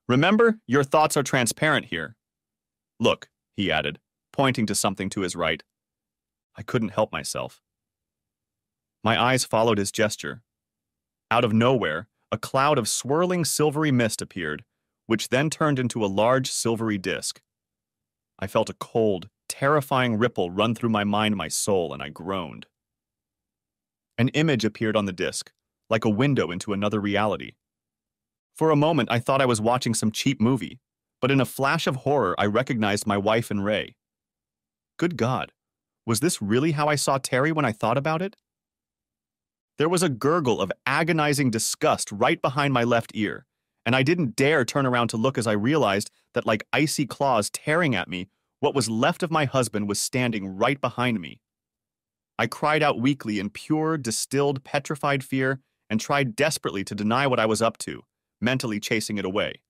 [SPEAKER 1] Remember, your thoughts are transparent here. Look, he added, pointing to something to his right. I couldn't help myself. My eyes followed his gesture. Out of nowhere, a cloud of swirling silvery mist appeared, which then turned into a large silvery disk. I felt a cold, terrifying ripple run through my mind and my soul, and I groaned. An image appeared on the disk, like a window into another reality. For a moment, I thought I was watching some cheap movie, but in a flash of horror, I recognized my wife and Ray. Good God, was this really how I saw Terry when I thought about it? There was a gurgle of agonizing disgust right behind my left ear, and I didn't dare turn around to look as I realized that, like icy claws tearing at me, what was left of my husband was standing right behind me. I cried out weakly in pure, distilled, petrified fear and tried desperately to deny what I was up to, mentally chasing it away.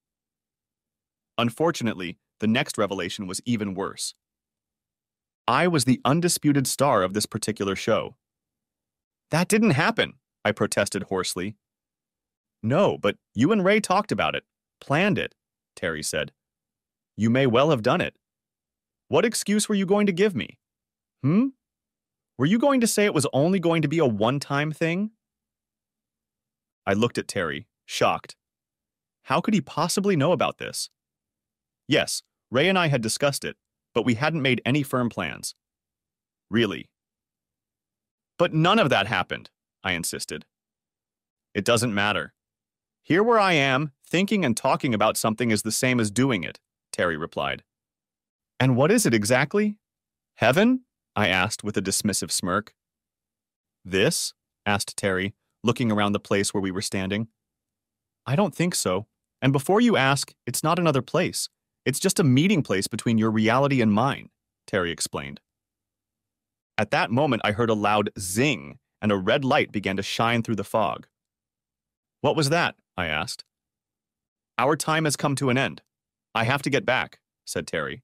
[SPEAKER 1] Unfortunately, the next revelation was even worse. I was the undisputed star of this particular show. That didn't happen, I protested hoarsely. No, but you and Ray talked about it, planned it, Terry said. You may well have done it. What excuse were you going to give me? Were you going to say it was only going to be a one-time thing? I looked at Terry, shocked. How could he possibly know about this? Yes, Ray and I had discussed it, but we hadn't made any firm plans. Really? But none of that happened, I insisted. It doesn't matter. Here where I am, thinking and talking about something is the same as doing it, Terry replied. And what is it exactly? Heaven? I asked with a dismissive smirk. This? Asked Terry, looking around the place where we were standing. I don't think so. And before you ask, it's not another place. It's just a meeting place between your reality and mine, Terry explained. At that moment, I heard a loud zing, and a red light began to shine through the fog. What was that? I asked. Our time has come to an end. I have to get back, said Terry.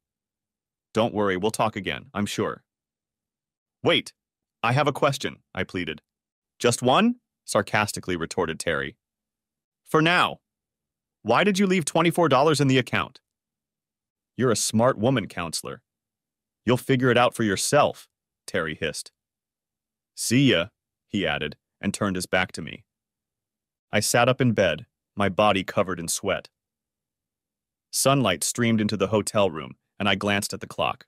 [SPEAKER 1] Don't worry, we'll talk again, I'm sure. Wait, I have a question, I pleaded. Just one? Sarcastically retorted Terry. For now. Why did you leave $24 in the account? You're a smart woman, counselor. You'll figure it out for yourself, Terry hissed. See ya, he added, and turned his back to me. I sat up in bed, my body covered in sweat. Sunlight streamed into the hotel room, and I glanced at the clock.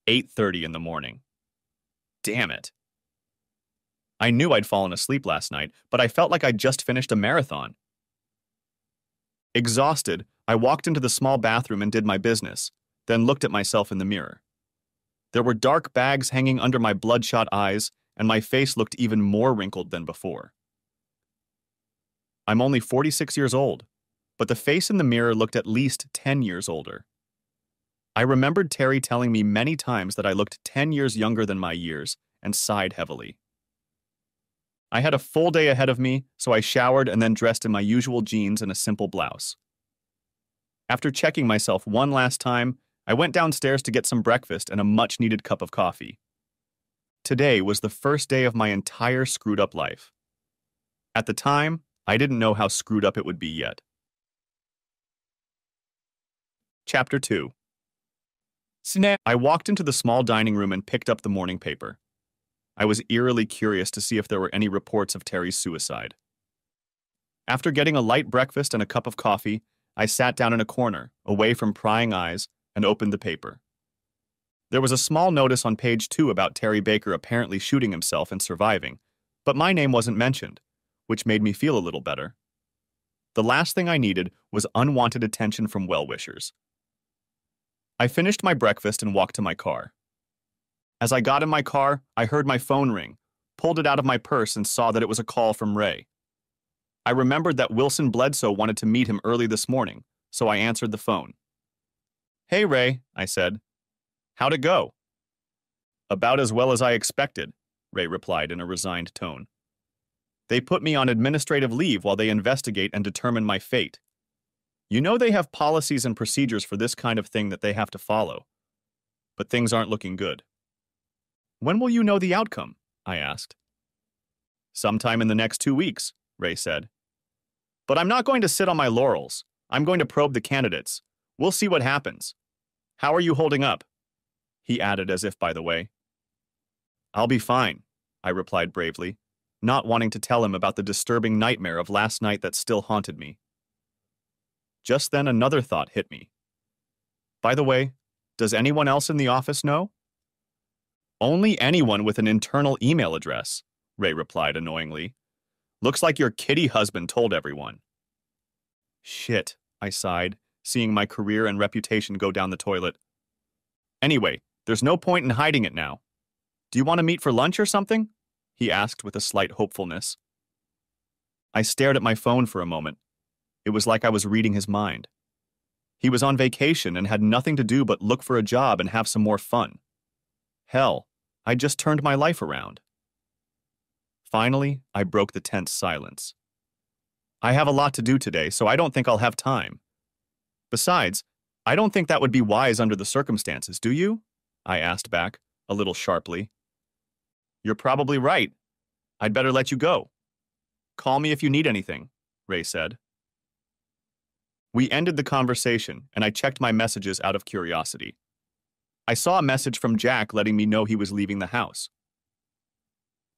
[SPEAKER 1] 8:30 in the morning. Damn it. I knew I'd fallen asleep last night, but I felt like I'd just finished a marathon. Exhausted, I walked into the small bathroom and did my business, then looked at myself in the mirror. There were dark bags hanging under my bloodshot eyes, and my face looked even more wrinkled than before. I'm only 46 years old, but the face in the mirror looked at least 10 years older. I remembered Terry telling me many times that I looked 10 years younger than my years, and sighed heavily. I had a full day ahead of me, so I showered and then dressed in my usual jeans and a simple blouse. After checking myself one last time, I went downstairs to get some breakfast and a much-needed cup of coffee. Today was the first day of my entire screwed-up life. At the time, I didn't know how screwed up it would be yet. Chapter 2. Snap. I walked into the small dining room and picked up the morning paper. I was eerily curious to see if there were any reports of Terry's suicide. After getting a light breakfast and a cup of coffee, I sat down in a corner, away from prying eyes, and opened the paper. There was a small notice on page 2 about Terry Baker apparently shooting himself and surviving, but my name wasn't mentioned, which made me feel a little better. The last thing I needed was unwanted attention from well-wishers. I finished my breakfast and walked to my car. As I got in my car, I heard my phone ring, pulled it out of my purse, and saw that it was a call from Ray. I remembered that Wilson Bledsoe wanted to meet him early this morning, so I answered the phone. Hey, Ray, I said. How'd it go? About as well as I expected, Ray replied in a resigned tone. They put me on administrative leave while they investigate and determine my fate. You know they have policies and procedures for this kind of thing that they have to follow. But things aren't looking good. When will you know the outcome? I asked. Sometime in the next 2 weeks, Ray said. But I'm not going to sit on my laurels. I'm going to probe the candidates. We'll see what happens. How are you holding up? He added as if by the way. I'll be fine, I replied bravely, not wanting to tell him about the disturbing nightmare of last night that still haunted me. Just then another thought hit me. By the way, does anyone else in the office know? Only anyone with an internal email address, Ray replied annoyingly. Looks like your kitty husband told everyone. Shit, I sighed, seeing my career and reputation go down the toilet. Anyway, there's no point in hiding it now. Do you want to meet for lunch or something? He asked with a slight hopefulness. I stared at my phone for a moment. It was like I was reading his mind. He was on vacation and had nothing to do but look for a job and have some more fun. Hell, I just turned my life around. Finally, I broke the tense silence. I have a lot to do today, so I don't think I'll have time. Besides, I don't think that would be wise under the circumstances, do you? I asked back, a little sharply. You're probably right. I'd better let you go. Call me if you need anything, Ray said. We ended the conversation, and I checked my messages out of curiosity. I saw a message from Jack letting me know he was leaving the house.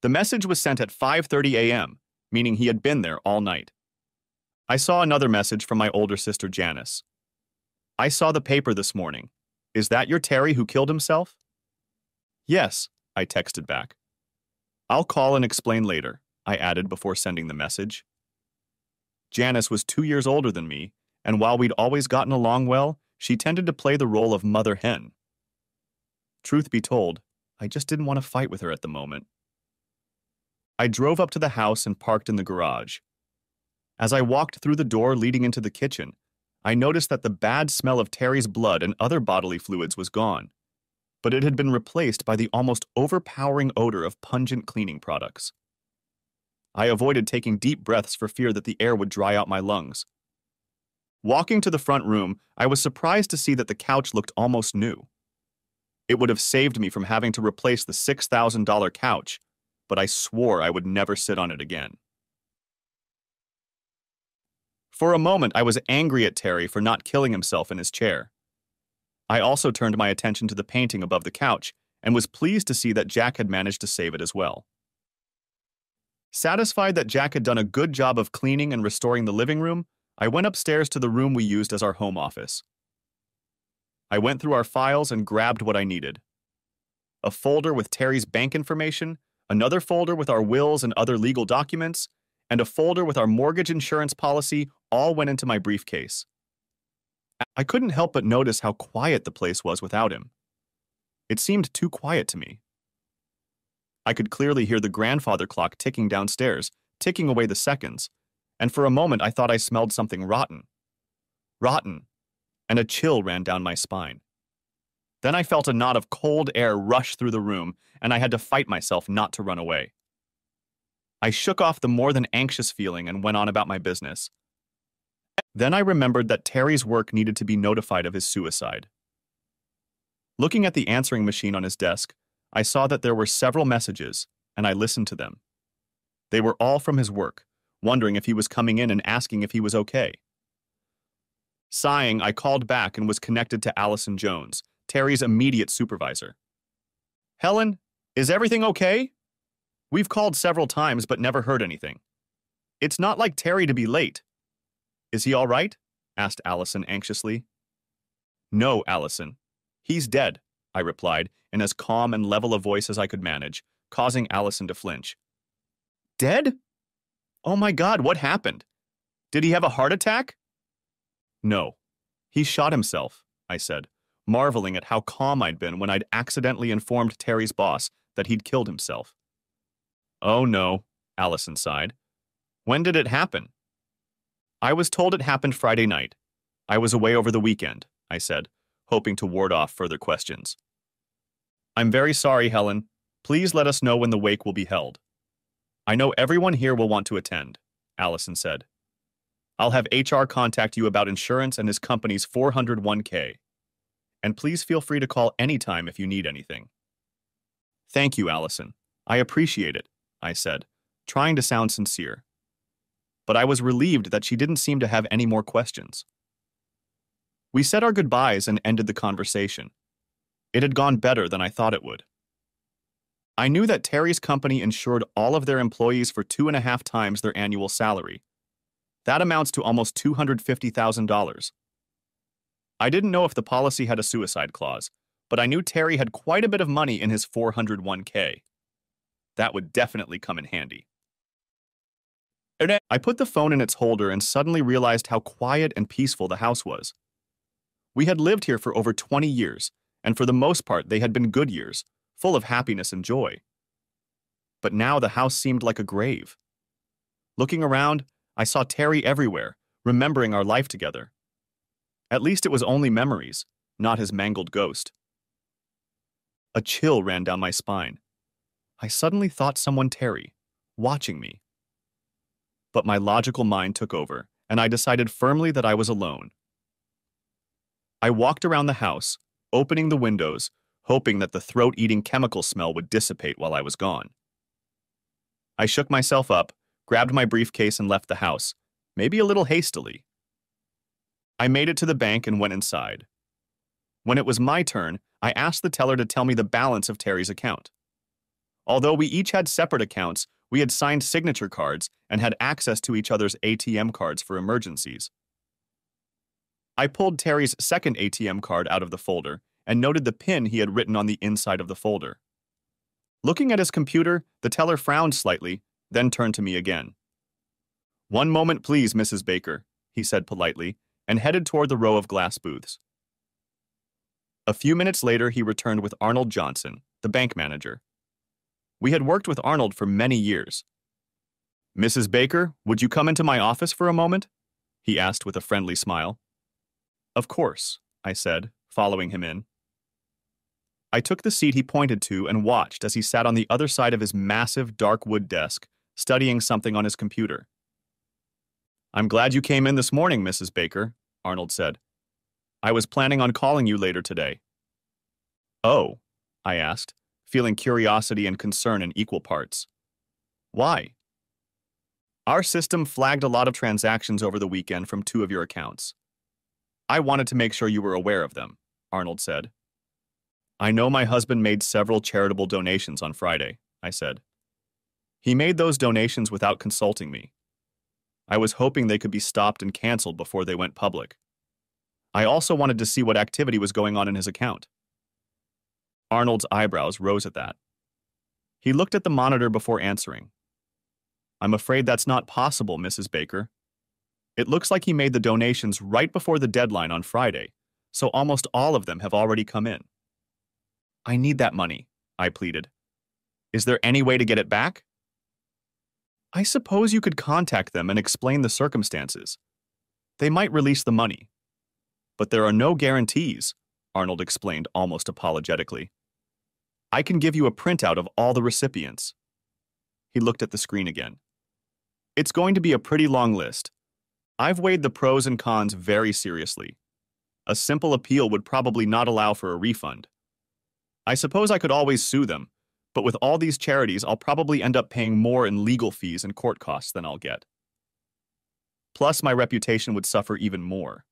[SPEAKER 1] The message was sent at 5:30 a.m., meaning he had been there all night. I saw another message from my older sister Janice. I saw the paper this morning. Is that your Terry who killed himself? Yes, I texted back. I'll call and explain later, I added before sending the message. Janice was 2 years older than me, and while we'd always gotten along well, she tended to play the role of mother hen. Truth be told, I just didn't want to fight with her at the moment. I drove up to the house and parked in the garage. As I walked through the door leading into the kitchen, I noticed that the bad smell of Terry's blood and other bodily fluids was gone, but it had been replaced by the almost overpowering odor of pungent cleaning products. I avoided taking deep breaths for fear that the air would dry out my lungs. Walking to the front room, I was surprised to see that the couch looked almost new. It would have saved me from having to replace the $6,000 couch, but I swore I would never sit on it again. For a moment, I was angry at Terry for not killing himself in his chair. I also turned my attention to the painting above the couch and was pleased to see that Jack had managed to save it as well. Satisfied that Jack had done a good job of cleaning and restoring the living room, I went upstairs to the room we used as our home office. I went through our files and grabbed what I needed. A folder with Terry's bank information, another folder with our wills and other legal documents, and a folder with our mortgage insurance policy all went into my briefcase. I couldn't help but notice how quiet the place was without him. It seemed too quiet to me. I could clearly hear the grandfather clock ticking downstairs, ticking away the seconds, and for a moment I thought I smelled something rotten. Rotten, and a chill ran down my spine. Then I felt a knot of cold air rush through the room, and I had to fight myself not to run away. I shook off the more than anxious feeling and went on about my business. Then I remembered that Terry's work needed to be notified of his suicide. Looking at the answering machine on his desk, I saw that there were several messages, and I listened to them. They were all from his work, wondering if he was coming in and asking if he was okay. Sighing, I called back and was connected to Allison Jones, Terry's immediate supervisor. "Helen, is everything okay? We've called several times but never heard anything. It's not like Terry to be late." "Is he all right?" asked Allison anxiously. "No, Allison. He's dead," I replied in as calm and level a voice as I could manage, causing Allison to flinch. "Dead? Oh my God, what happened? Did he have a heart attack?" "No. He shot himself," I said, marveling at how calm I'd been when I'd accidentally informed Terry's boss that he'd killed himself. "Oh no," Allison sighed. "When did it happen?" "I was told it happened Friday night. I was away over the weekend," I said, hoping to ward off further questions. "I'm very sorry, Helen. Please let us know when the wake will be held." "I know everyone here will want to attend," Allison said. "I'll have HR contact you about insurance and his company's 401k. And please feel free to call anytime if you need anything." "Thank you, Allison. I appreciate it," I said, trying to sound sincere. But I was relieved that she didn't seem to have any more questions. We said our goodbyes and ended the conversation. It had gone better than I thought it would. I knew that Terry's company insured all of their employees for 2.5 times their annual salary. That amounts to almost $250,000. I didn't know if the policy had a suicide clause, but I knew Terry had quite a bit of money in his 401k. That would definitely come in handy. I put the phone in its holder and suddenly realized how quiet and peaceful the house was. We had lived here for over 20 years, and for the most part they had been good years, full of happiness and joy. But now the house seemed like a grave. Looking around, I saw Terry everywhere, remembering our life together. At least it was only memories, not his mangled ghost. A chill ran down my spine. I suddenly thought someone Terry, watching me. But my logical mind took over, and I decided firmly that I was alone. I walked around the house, opening the windows, hoping that the throat-eating chemical smell would dissipate while I was gone. I shook myself up, grabbed my briefcase and left the house, maybe a little hastily. I made it to the bank and went inside. When it was my turn, I asked the teller to tell me the balance of Terry's account. Although we each had separate accounts, we had signed signature cards and had access to each other's ATM cards for emergencies. I pulled Terry's second ATM card out of the folder and noted the PIN he had written on the inside of the folder. Looking at his computer, the teller frowned slightly, then turned to me again. "One moment, please, Mrs. Baker," he said politely, and headed toward the row of glass booths. A few minutes later, he returned with Arnold Johnson, the bank manager. We had worked with Arnold for many years. "Mrs. Baker, would you come into my office for a moment?" he asked with a friendly smile. "Of course," I said, following him in. I took the seat he pointed to and watched as he sat on the other side of his massive dark wood desk, studying something on his computer. "I'm glad you came in this morning, Mrs. Baker," Arnold said. "I was planning on calling you later today." "Oh," I asked, feeling curiosity and concern in equal parts. "Why?" Our system flagged a lot of transactions over the weekend from two of your accounts. I wanted to make sure you were aware of them, Arnold said. I know my husband made several charitable donations on Friday, I said. He made those donations without consulting me. I was hoping they could be stopped and canceled before they went public. I also wanted to see what activity was going on in his account. Arnold's eyebrows rose at that. He looked at the monitor before answering. I'm afraid that's not possible, Mrs. Baker. It looks like he made the donations right before the deadline on Friday, so almost all of them have already come in. I need that money, I pleaded. Is there any way to get it back? I suppose you could contact them and explain the circumstances. They might release the money. But there are no guarantees, Arnold explained almost apologetically. I can give you a printout of all the recipients. He looked at the screen again. It's going to be a pretty long list. I've weighed the pros and cons very seriously. A simple appeal would probably not allow for a refund. I suppose I could always sue them, but with all these charities, I'll probably end up paying more in legal fees and court costs than I'll get. Plus, my reputation would suffer even more.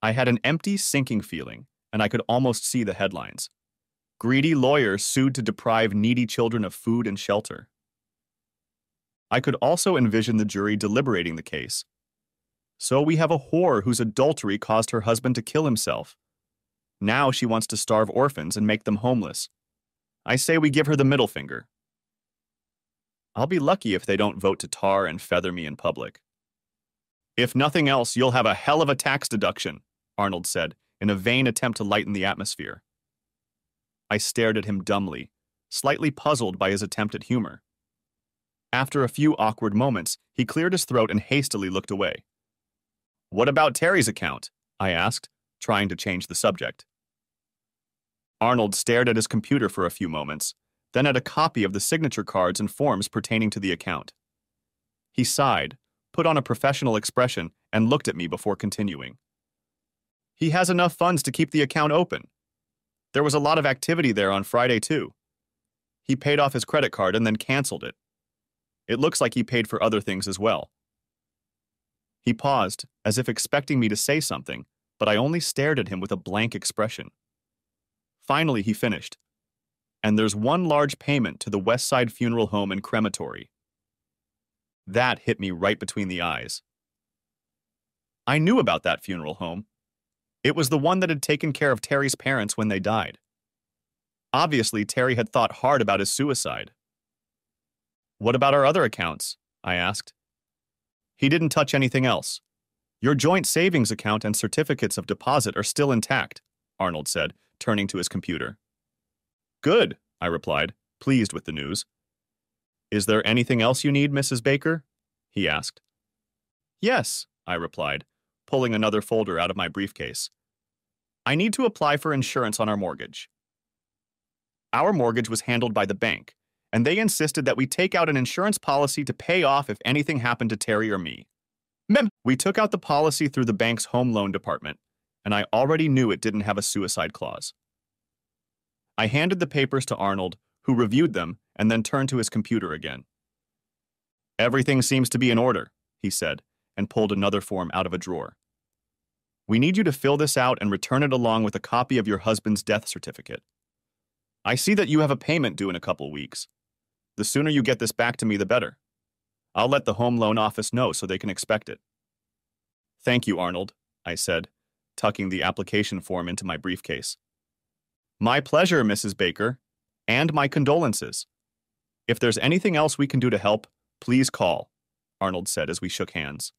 [SPEAKER 1] I had an empty, sinking feeling, and I could almost see the headlines. Greedy lawyer sued to deprive needy children of food and shelter. I could also envision the jury deliberating the case. So we have a whore whose adultery caused her husband to kill himself. Now she wants to starve orphans and make them homeless. I say we give her the middle finger. I'll be lucky if they don't vote to tar and feather me in public. If nothing else, you'll have a hell of a tax deduction, Arnold said, in a vain attempt to lighten the atmosphere. I stared at him dumbly, slightly puzzled by his attempt at humor. After a few awkward moments, he cleared his throat and hastily looked away. What about Terry's account? I asked, trying to change the subject. Arnold stared at his computer for a few moments, then at a copy of the signature cards and forms pertaining to the account. He sighed, put on a professional expression, and looked at me before continuing. He has enough funds to keep the account open. There was a lot of activity there on Friday, too. He paid off his credit card and then canceled it. It looks like he paid for other things as well. He paused, as if expecting me to say something, but I only stared at him with a blank expression. Finally, he finished. And there's one large payment to the West Side Funeral Home and Crematory. That hit me right between the eyes. I knew about that funeral home. It was the one that had taken care of Terry's parents when they died. Obviously, Terry had thought hard about his suicide. What about our other accounts? I asked. He didn't touch anything else. Your joint savings account and certificates of deposit are still intact, Arnold said, turning to his computer. Good, I replied, pleased with the news. Is there anything else you need, Mrs. Baker? He asked. Yes, I replied, pulling another folder out of my briefcase. I need to apply for insurance on our mortgage. Our mortgage was handled by the bank, and they insisted that we take out an insurance policy to pay off if anything happened to Terry or me. We took out the policy through the bank's home loan department, and I already knew it didn't have a suicide clause. I handed the papers to Arnold, who reviewed them and then turned to his computer again. Everything seems to be in order, he said, and pulled another form out of a drawer. We need you to fill this out and return it along with a copy of your husband's death certificate. I see that you have a payment due in a couple weeks. The sooner you get this back to me, the better. I'll let the home loan office know so they can expect it. Thank you, Arnold, I said, tucking the application form into my briefcase. My pleasure, Mrs. Baker, and my condolences. If there's anything else we can do to help, please call, Arnold said as we shook hands.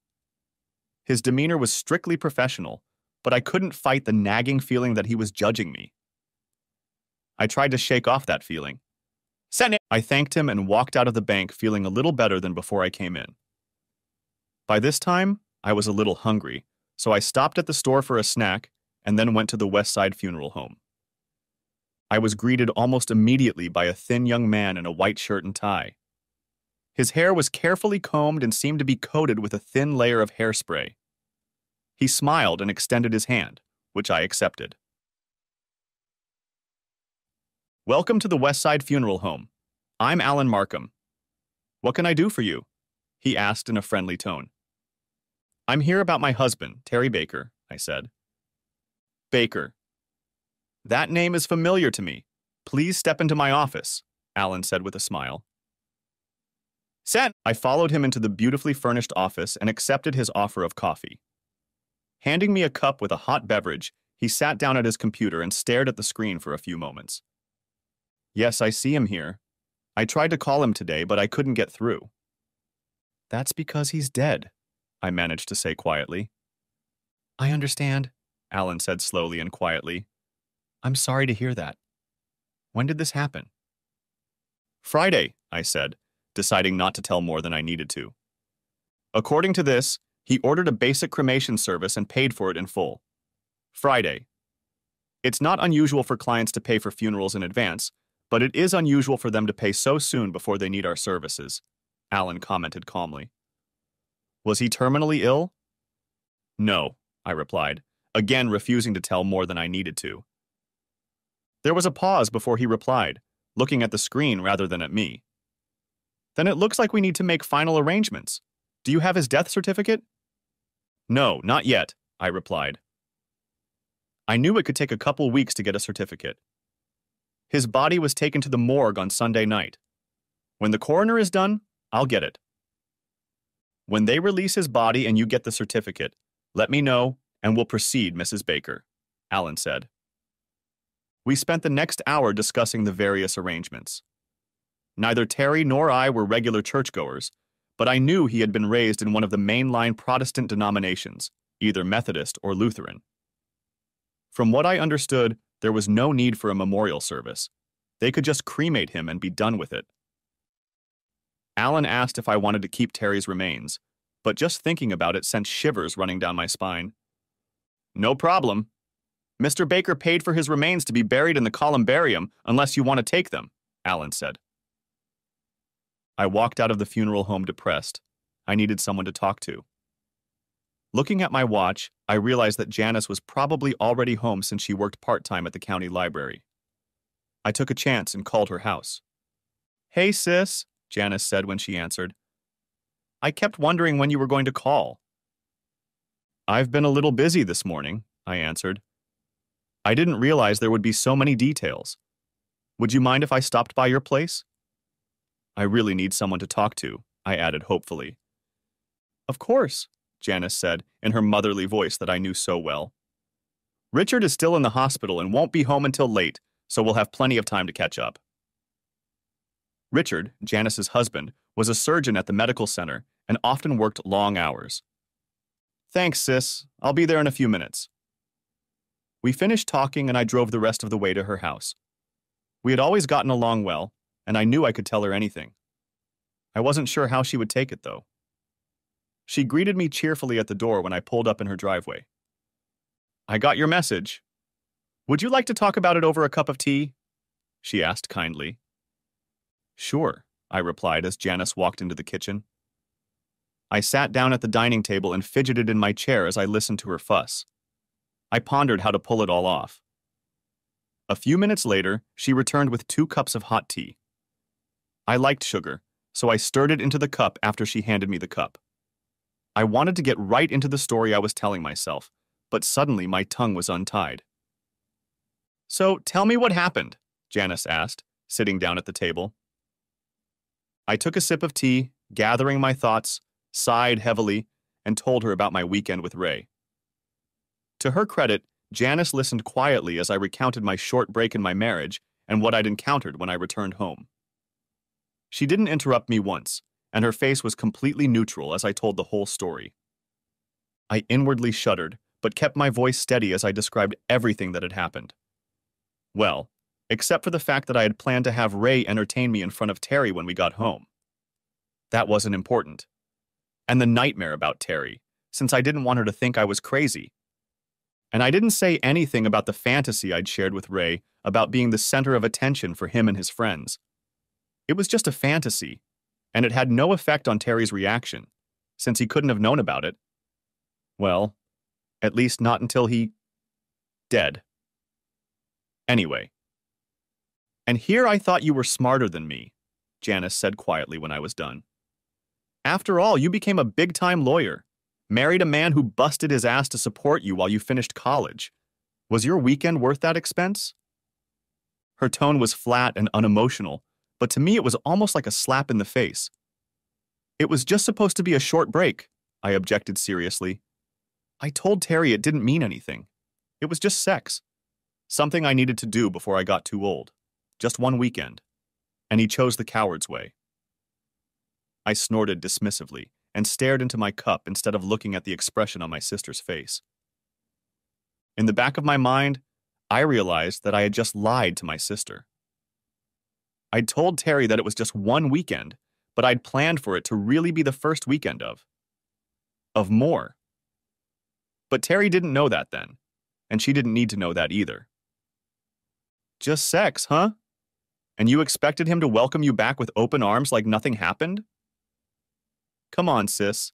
[SPEAKER 1] His demeanor was strictly professional, but I couldn't fight the nagging feeling that he was judging me. I tried to shake off that feeling. I thanked him and walked out of the bank feeling a little better than before I came in. By this time, I was a little hungry, so I stopped at the store for a snack and then went to the West Side Funeral Home. I was greeted almost immediately by a thin young man in a white shirt and tie. His hair was carefully combed and seemed to be coated with a thin layer of hairspray. He smiled and extended his hand, which I accepted. Welcome to the West Side Funeral Home. I'm Alan Markham. What can I do for you? he asked in a friendly tone. I'm here about my husband, Terry Baker, I said. Baker. That name is familiar to me. Please step into my office, Alan said with a smile. Sent. I followed him into the beautifully furnished office and accepted his offer of coffee. Handing me a cup with a hot beverage, he sat down at his computer and stared at the screen for a few moments. Yes, I see him here. I tried to call him today, but I couldn't get through. That's because he's dead, I managed to say quietly. I understand, Alan said slowly and quietly. I'm sorry to hear that. When did this happen? Friday, I said, deciding not to tell more than I needed to. According to this, he ordered a basic cremation service and paid for it in full. Friday. It's not unusual for clients to pay for funerals in advance, but it is unusual for them to pay so soon before they need our services, Alan commented calmly. Was he terminally ill? No, I replied, again refusing to tell more than I needed to. There was a pause before he replied, looking at the screen rather than at me. Then it looks like we need to make final arrangements. Do you have his death certificate? No, not yet, I replied. I knew it could take a couple weeks to get a certificate. His body was taken to the morgue on Sunday night. When the coroner is done, I'll get it. When they release his body and you get the certificate, let me know and we'll proceed, Mrs. Baker, Alan said. We spent the next hour discussing the various arrangements. Neither Terry nor I were regular churchgoers, but I knew he had been raised in one of the mainline Protestant denominations, either Methodist or Lutheran. From what I understood, there was no need for a memorial service. They could just cremate him and be done with it. Alan asked if I wanted to keep Terry's remains, but just thinking about it sent shivers running down my spine. No problem. Mr. Baker paid for his remains to be buried in the columbarium unless you want to take them, Alan said. I walked out of the funeral home depressed. I needed someone to talk to. Looking at my watch, I realized that Janice was probably already home since she worked part-time at the county library. I took a chance and called her house. Hey, sis, Janice said when she answered. I kept wondering when you were going to call. I've been a little busy this morning, I answered. I didn't realize there would be so many details. Would you mind if I stopped by your place? I really need someone to talk to, I added hopefully. Of course, Janice said in her motherly voice that I knew so well. Richard is still in the hospital and won't be home until late, so we'll have plenty of time to catch up. Richard, Janice's husband, was a surgeon at the medical center and often worked long hours. Thanks, sis. I'll be there in a few minutes. We finished talking and I drove the rest of the way to her house. We had always gotten along well, and I knew I could tell her anything. I wasn't sure how she would take it, though. She greeted me cheerfully at the door when I pulled up in her driveway. I got your message. Would you like to talk about it over a cup of tea? She asked kindly. Sure, I replied as Janice walked into the kitchen. I sat down at the dining table and fidgeted in my chair as I listened to her fuss. I pondered how to pull it all off. A few minutes later, she returned with 2 cups of hot tea. I liked sugar, so I stirred it into the cup after she handed me the cup. I wanted to get right into the story I was telling myself, but suddenly my tongue was untied. So, tell me what happened, Janice asked, sitting down at the table. I took a sip of tea, gathering my thoughts, sighed heavily, and told her about my weekend with Ray. To her credit, Janice listened quietly as I recounted my short break in my marriage and what I'd encountered when I returned home. She didn't interrupt me once, and her face was completely neutral as I told the whole story. I inwardly shuddered, but kept my voice steady as I described everything that had happened. Well, except for the fact that I had planned to have Ray entertain me in front of Terry when we got home. That wasn't important. And the nightmare about Terry, since I didn't want her to think I was crazy. And I didn't say anything about the fantasy I'd shared with Ray about being the center of attention for him and his friends. It was just a fantasy, and it had no effect on Terry's reaction, since he couldn't have known about it. Well, at least not until dead. Anyway. And here I thought you were smarter than me, Janice said quietly when I was done. After all, you became a big-time lawyer, married a man who busted his ass to support you while you finished college. Was your weekend worth that expense? Her tone was flat and unemotional, but to me it was almost like a slap in the face. It was just supposed to be a short break, I objected seriously. I told Terry it didn't mean anything. It was just sex. Something I needed to do before I got too old. Just one weekend. And he chose the coward's way. I snorted dismissively and stared into my cup instead of looking at the expression on my sister's face. In the back of my mind, I realized that I had just lied to my sister. I'd told Terry that it was just one weekend, but I'd planned for it to really be the first weekend of more. But Terry didn't know that then, and she didn't need to know that either. Just sex, huh? And you expected him to welcome you back with open arms like nothing happened? Come on, sis.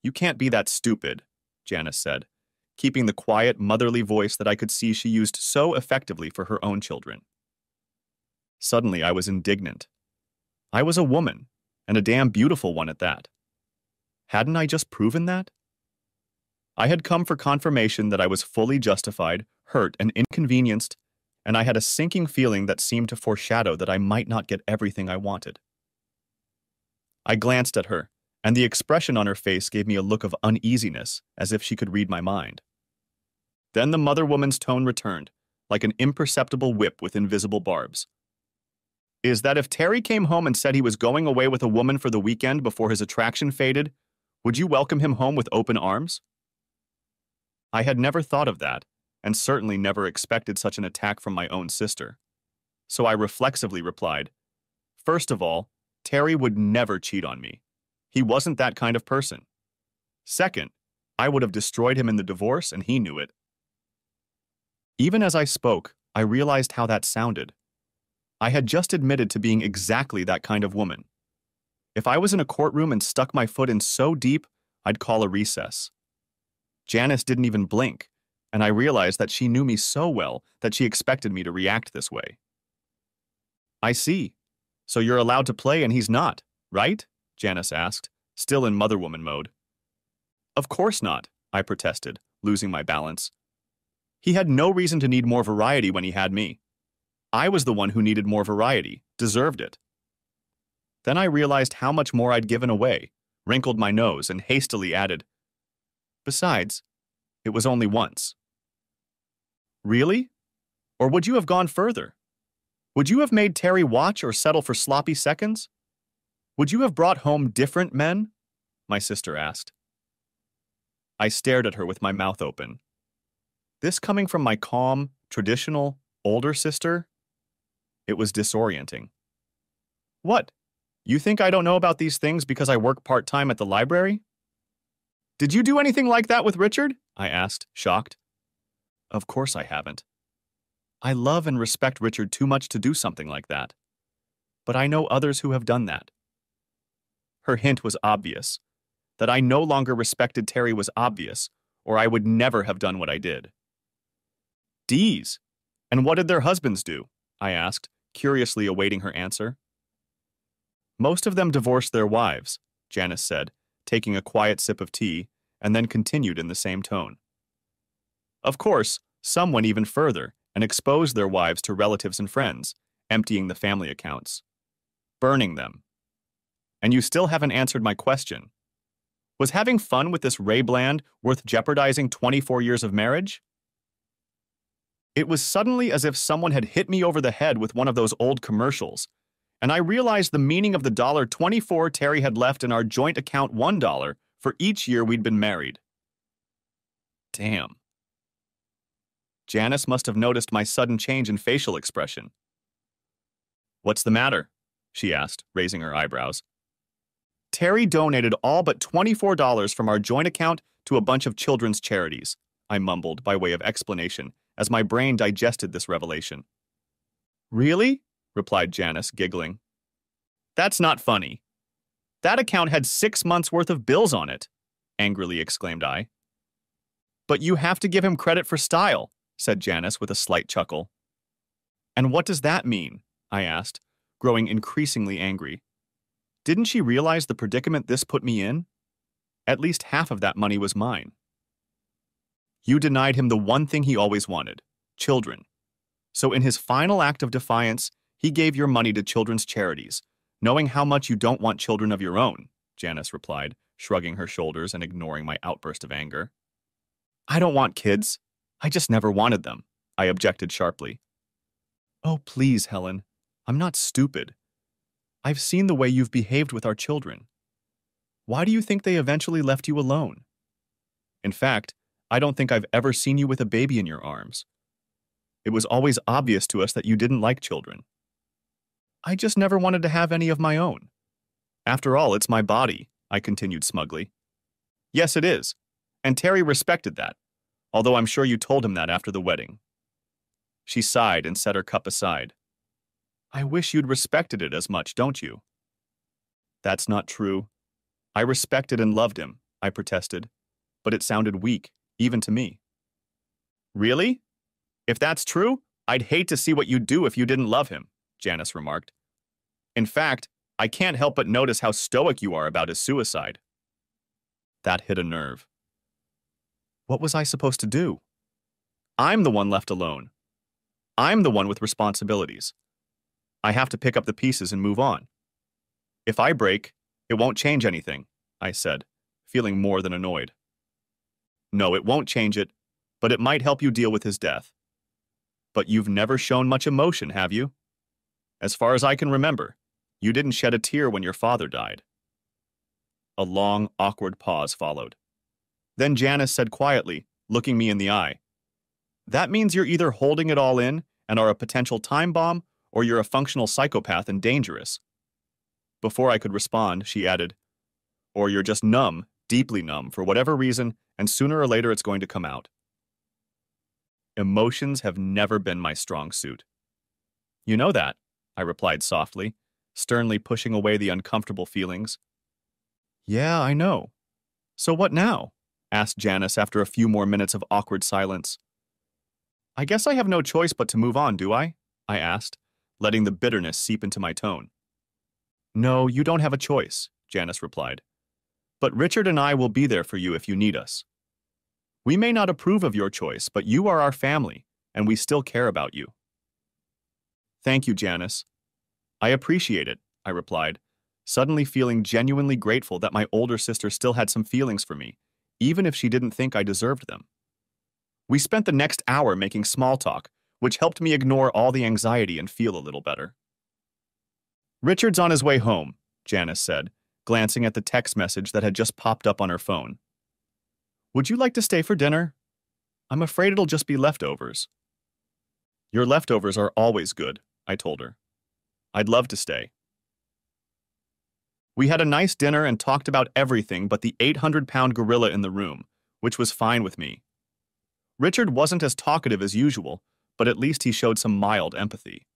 [SPEAKER 1] You can't be that stupid, Janice said, keeping the quiet, motherly voice that I could see she used so effectively for her own children. Suddenly, I was indignant. I was a woman, and a damn beautiful one at that. Hadn't I just proven that? I had come for confirmation that I was fully justified, hurt, and inconvenienced, and I had a sinking feeling that seemed to foreshadow that I might not get everything I wanted. I glanced at her, and the expression on her face gave me a look of uneasiness, as if she could read my mind. Then the mother woman's tone returned, like an imperceptible whip with invisible barbs. Is that if Terry came home and said he was going away with a woman for the weekend before his attraction faded, would you welcome him home with open arms? I had never thought of that, and certainly never expected such an attack from my own sister. So I reflexively replied, first of all, Terry would never cheat on me. He wasn't that kind of person. Second, I would have destroyed him in the divorce, and he knew it. Even as I spoke, I realized how that sounded. I had just admitted to being exactly that kind of woman. If I was in a courtroom and stuck my foot in so deep, I'd call a recess. Janice didn't even blink, and I realized that she knew me so well that she expected me to react this way. I see. So you're allowed to play and he's not, right? Janice asked, still in mother-woman mode. Of course not, I protested, losing my balance. He had no reason to need more variety when he had me. I was the one who needed more variety, deserved it. Then I realized how much more I'd given away, wrinkled my nose, and hastily added, besides, it was only once. Really? Or would you have gone further? Would you have made Terry watch or settle for sloppy seconds? Would you have brought home different men? My sister asked. I stared at her with my mouth open. This coming from my calm, traditional, older sister? It was disorienting. What? You think I don't know about these things because I work part-time at the library? Did you do anything like that with Richard? I asked, shocked. Of course I haven't. I love and respect Richard too much to do something like that. But I know others who have done that. Her hint was obvious. That I no longer respected Terry was obvious, or I would never have done what I did. D's. And what did their husbands do? I asked, curiously awaiting her answer. Most of them divorced their wives, Janice said, taking a quiet sip of tea, and then continued in the same tone. Of course, some went even further and exposed their wives to relatives and friends, emptying the family accounts. Burning them. And you still haven't answered my question. Was having fun with this Ray Bland worth jeopardizing 24 years of marriage? It was suddenly as if someone had hit me over the head with one of those old commercials, and I realized the meaning of the $24 Terry had left in our joint account $1 for each year we'd been married. Damn. Janice must have noticed my sudden change in facial expression. What's the matter? She asked, raising her eyebrows. Terry donated all but $24 from our joint account to a bunch of children's charities, I mumbled by way of explanation as my brain digested this revelation. Really? Replied Janice, giggling. That's not funny. That account had 6 months' worth of bills on it, angrily exclaimed I. But you have to give him credit for style, said Janice with a slight chuckle. And what does that mean? I asked, growing increasingly angry. Didn't she realize the predicament this put me in? At least half of that money was mine. You denied him the one thing he always wanted, children. So in his final act of defiance, he gave your money to children's charities, knowing how much you don't want children of your own, Janice replied, shrugging her shoulders and ignoring my outburst of anger. I don't want kids. I just never wanted them, I objected sharply. Oh, please, Helen. I'm not stupid. I've seen the way you've behaved with our children. Why do you think they eventually left you alone? In fact, I don't think I've ever seen you with a baby in your arms. It was always obvious to us that you didn't like children. I just never wanted to have any of my own. After all, it's my body, I continued smugly. Yes, it is. And Terry respected that, although I'm sure you told him that after the wedding. She sighed and set her cup aside. I wish you'd respected it as much, don't you? That's not true. I respected and loved him, I protested, but it sounded weak, even to me. Really? If that's true, I'd hate to see what you'd do if you didn't love him, Janice remarked. In fact, I can't help but notice how stoic you are about his suicide. That hit a nerve. What was I supposed to do? I'm the one left alone. I'm the one with responsibilities. I have to pick up the pieces and move on. If I break, it won't change anything, I said, feeling more than annoyed. No, it won't change it, but it might help you deal with his death. But you've never shown much emotion, have you? As far as I can remember, you didn't shed a tear when your father died. A long, awkward pause followed. Then Janice said quietly, looking me in the eye, That means you're either holding it all in and are a potential time bomb, or you're a functional psychopath and dangerous. Before I could respond, she added, Or you're just numb, deeply numb, for whatever reason, and sooner or later it's going to come out. Emotions have never been my strong suit. You know that, I replied softly, sternly pushing away the uncomfortable feelings. Yeah, I know. So what now? Asked Janice after a few more minutes of awkward silence. I guess I have no choice but to move on, do I? I asked, letting the bitterness seep into my tone. No, you don't have a choice, Janice replied. But Richard and I will be there for you if you need us. We may not approve of your choice, but you are our family, and we still care about you. Thank you, Janice. I appreciate it, I replied, suddenly feeling genuinely grateful that my older sister still had some feelings for me, even if she didn't think I deserved them. We spent the next hour making small talk, which helped me ignore all the anxiety and feel a little better. Richard's on his way home, Janice said, glancing at the text message that had just popped up on her phone. Would you like to stay for dinner? I'm afraid it'll just be leftovers. Your leftovers are always good, I told her. I'd love to stay. We had a nice dinner and talked about everything but the 800-pound gorilla in the room, which was fine with me. Richard wasn't as talkative as usual, but at least he showed some mild empathy.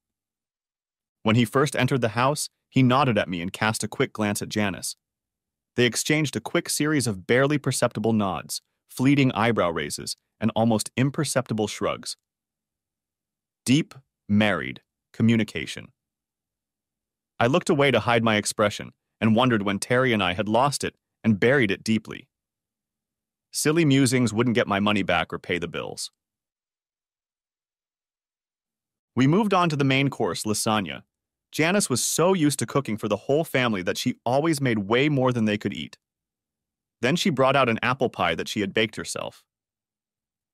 [SPEAKER 1] When he first entered the house, he nodded at me and cast a quick glance at Janice. They exchanged a quick series of barely perceptible nods, fleeting eyebrow raises, and almost imperceptible shrugs. Deep, married communication. I looked away to hide my expression and wondered when Terry and I had lost it and buried it deeply. Silly musings wouldn't get my money back or pay the bills. We moved on to the main course, lasagna. Janice was so used to cooking for the whole family that she always made way more than they could eat. Then she brought out an apple pie that she had baked herself.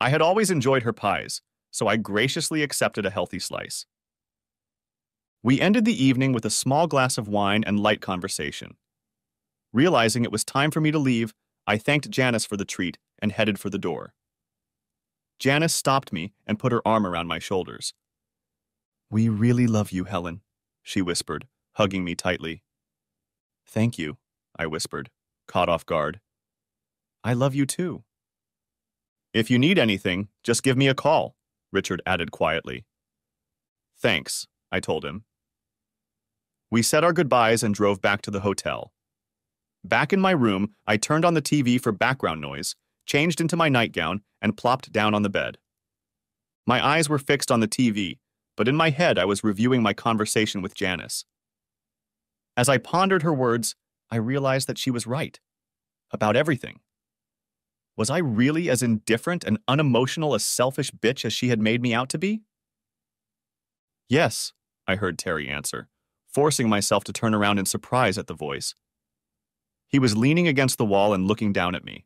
[SPEAKER 1] I had always enjoyed her pies, so I graciously accepted a healthy slice. We ended the evening with a small glass of wine and light conversation. Realizing it was time for me to leave, I thanked Janice for the treat and headed for the door. Janice stopped me and put her arm around my shoulders. We really love you, Helen, she whispered, hugging me tightly. Thank you, I whispered, caught off guard. I love you too. If you need anything, just give me a call, Richard added quietly. Thanks, I told him. We said our goodbyes and drove back to the hotel. Back in my room, I turned on the TV for background noise, changed into my nightgown, and plopped down on the bed. My eyes were fixed on the TV, but in my head I was reviewing my conversation with Janice. As I pondered her words, I realized that she was right. About everything. Was I really as indifferent and unemotional a selfish bitch as she had made me out to be? Yes, I heard Terry answer, forcing myself to turn around in surprise at the voice. He was leaning against the wall and looking down at me.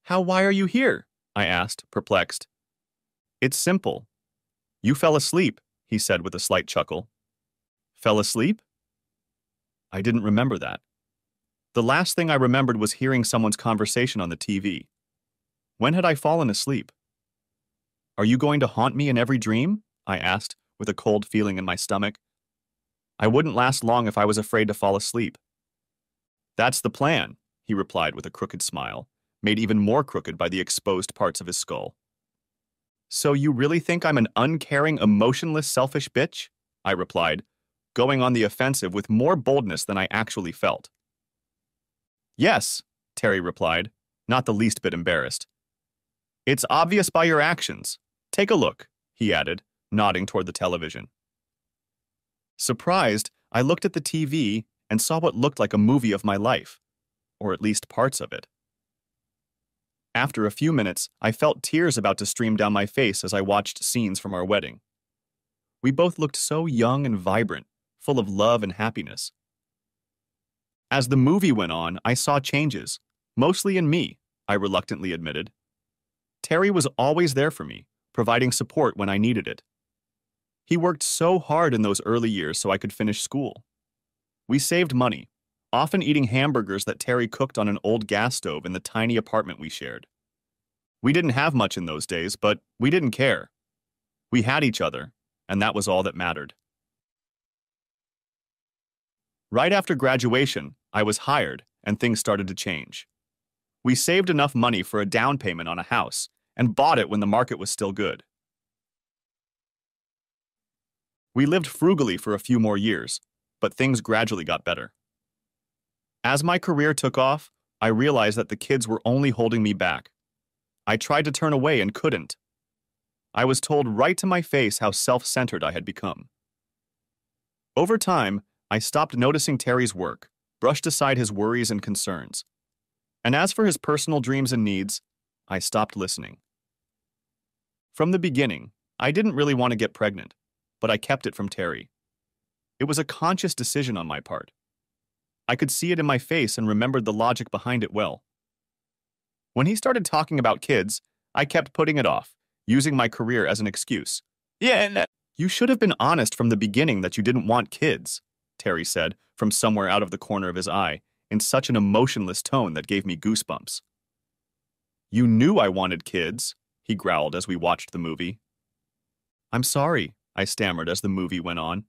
[SPEAKER 1] Why are you here? I asked, perplexed. It's simple. You fell asleep, he said with a slight chuckle. Fell asleep? I didn't remember that. The last thing I remembered was hearing someone's conversation on the TV. When had I fallen asleep? Are you going to haunt me in every dream? I asked, with a cold feeling in my stomach. I wouldn't last long if I was afraid to fall asleep. That's the plan, he replied with a crooked smile, made even more crooked by the exposed parts of his skull. So you really think I'm an uncaring, emotionless, selfish bitch? I replied, going on the offensive with more boldness than I actually felt. Yes, Terry replied, not the least bit embarrassed. It's obvious by your actions. Take a look, he added, nodding toward the television. Surprised, I looked at the TV and saw what looked like a movie of my life, or at least parts of it. After a few minutes, I felt tears about to stream down my face as I watched scenes from our wedding. We both looked so young and vibrant, full of love and happiness. As the movie went on, I saw changes, mostly in me, I reluctantly admitted. Terry was always there for me, providing support when I needed it. He worked so hard in those early years so I could finish school. We saved money, often eating hamburgers that Terry cooked on an old gas stove in the tiny apartment we shared. We didn't have much in those days, but we didn't care. We had each other, and that was all that mattered. Right after graduation, I was hired, and things started to change. We saved enough money for a down payment on a house, and bought it when the market was still good. We lived frugally for a few more years, but things gradually got better. As my career took off, I realized that the kids were only holding me back. I tried to turn away and couldn't. I was told right to my face how self-centered I had become. Over time, I stopped noticing Terry's work, brushed aside his worries and concerns. And as for his personal dreams and needs, I stopped listening. From the beginning, I didn't really want to get pregnant, but I kept it from Terry. It was a conscious decision on my part. I could see it in my face and remembered the logic behind it well. When he started talking about kids, I kept putting it off, using my career as an excuse. You should have been honest from the beginning that you didn't want kids, Terry said from somewhere out of the corner of his eye, in such an emotionless tone that gave me goosebumps. You knew I wanted kids, he growled as we watched the movie. I'm sorry, I stammered as the movie went on.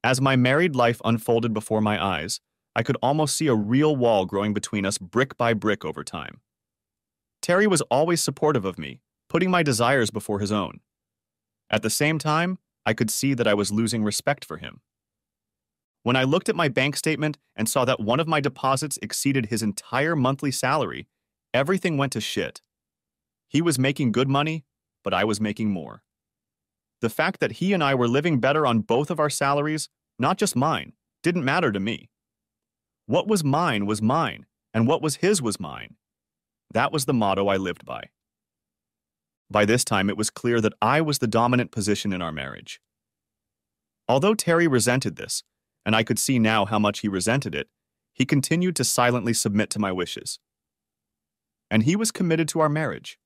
[SPEAKER 1] As my married life unfolded before my eyes, I could almost see a real wall growing between us brick by brick over time. Terry was always supportive of me, putting my desires before his own. At the same time, I could see that I was losing respect for him. When I looked at my bank statement and saw that one of my deposits exceeded his entire monthly salary, everything went to shit. He was making good money, but I was making more. The fact that he and I were living better on both of our salaries, not just mine, didn't matter to me. What was mine, and what was his was mine. That was the motto I lived by. By this time, it was clear that I was the dominant position in our marriage. Although Terry resented this, and I could see now how much he resented it, he continued to silently submit to my wishes. And he was committed to our marriage,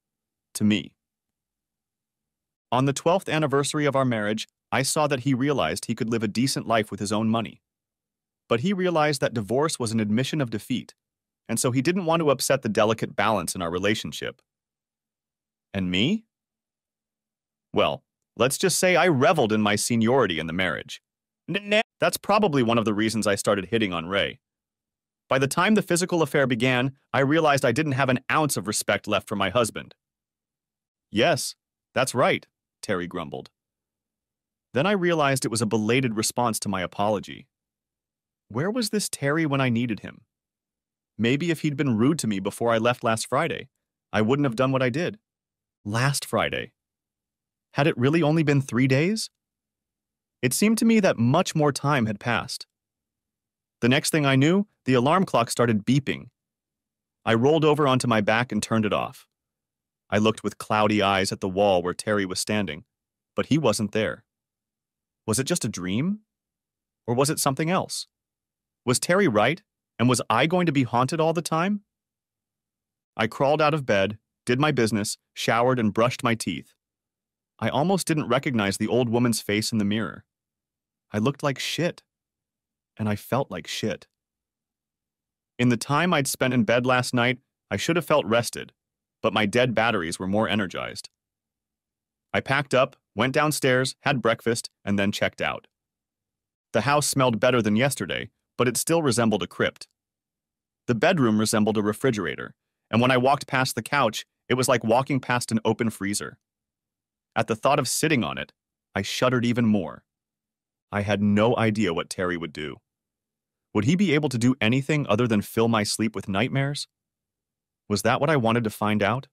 [SPEAKER 1] to me. On the 12th anniversary of our marriage, I saw that he realized he could live a decent life with his own money. But he realized that divorce was an admission of defeat, and so he didn't want to upset the delicate balance in our relationship. And me? Well, let's just say I reveled in my seniority in the marriage. That's probably one of the reasons I started hitting on Ray. By the time the physical affair began, I realized I didn't have an ounce of respect left for my husband. Yes, that's right, Terry grumbled. Then I realized it was a belated response to my apology. Where was this Terry when I needed him? Maybe if he'd been rude to me before I left last Friday, I wouldn't have done what I did. Last Friday. Had it really only been 3 days? It seemed to me that much more time had passed. The next thing I knew, the alarm clock started beeping. I rolled over onto my back and turned it off. I looked with cloudy eyes at the wall where Terry was standing, but he wasn't there. Was it just a dream? Or was it something else? Was Terry right, and was I going to be haunted all the time? I crawled out of bed, did my business, showered, and brushed my teeth. I almost didn't recognize the old woman's face in the mirror. I looked like shit. And I felt like shit. In the time I'd spent in bed last night, I should have felt rested, but my dead batteries were more energized. I packed up, went downstairs, had breakfast, and then checked out. The house smelled better than yesterday, but it still resembled a crypt. The bedroom resembled a refrigerator, and when I walked past the couch, it was like walking past an open freezer. At the thought of sitting on it, I shuddered even more. I had no idea what Terry would do. Would he be able to do anything other than fill my sleep with nightmares? Was that what I wanted to find out?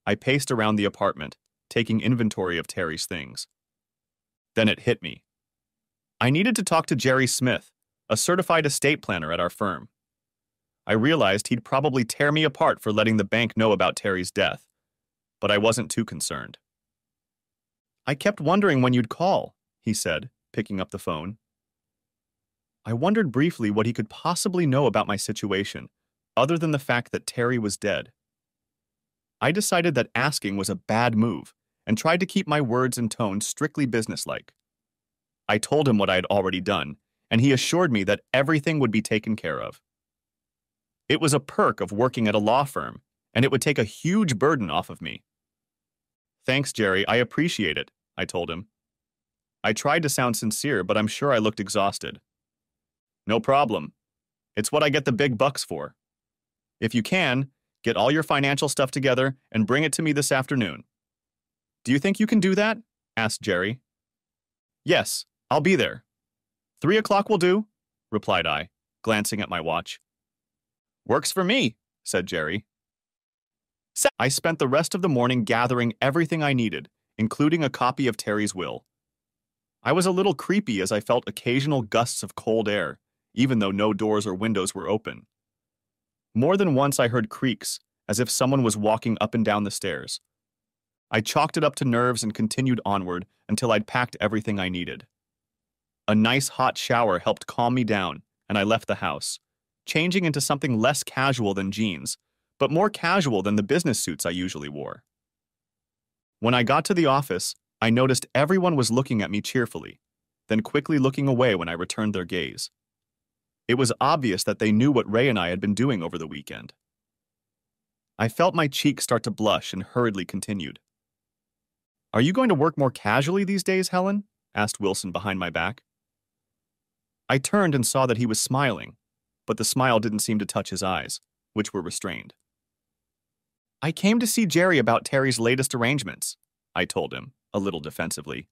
[SPEAKER 1] I paced around the apartment, taking inventory of Terry's things. Then it hit me. I needed to talk to Jerry Smith, a certified estate planner at our firm. I realized he'd probably tear me apart for letting the bank know about Terry's death, but I wasn't too concerned. "I kept wondering when you'd call," he said, picking up the phone. I wondered briefly what he could possibly know about my situation, other than the fact that Terry was dead. I decided that asking was a bad move, and tried to keep my words and tone strictly businesslike. I told him what I had already done, and he assured me that everything would be taken care of. It was a perk of working at a law firm, and it would take a huge burden off of me. "Thanks, Jerry, I appreciate it," I told him. I tried to sound sincere, but I'm sure I looked exhausted. "No problem. It's what I get the big bucks for. If you can, get all your financial stuff together and bring it to me this afternoon." "Do you think you can do that?" asked Jerry. "Yes, I'll be there. 3 o'clock will do," replied I, glancing at my watch. "Works for me," said Jerry. I spent the rest of the morning gathering everything I needed, including a copy of Terry's will. I was a little creepy as I felt occasional gusts of cold air, even though no doors or windows were open. More than once I heard creaks, as if someone was walking up and down the stairs. I chalked it up to nerves and continued onward until I'd packed everything I needed. A nice hot shower helped calm me down, and I left the house, changing into something less casual than jeans, but more casual than the business suits I usually wore. When I got to the office, I noticed everyone was looking at me cheerfully, then quickly looking away when I returned their gaze. It was obvious that they knew what Ray and I had been doing over the weekend. I felt my cheeks start to blush and hurriedly continued. "Are you going to work more casually these days, Helen?" asked Wilson behind my back. I turned and saw that he was smiling, but the smile didn't seem to touch his eyes, which were restrained. "I came to see Jerry about Terry's latest arrangements," I told him, a little defensively.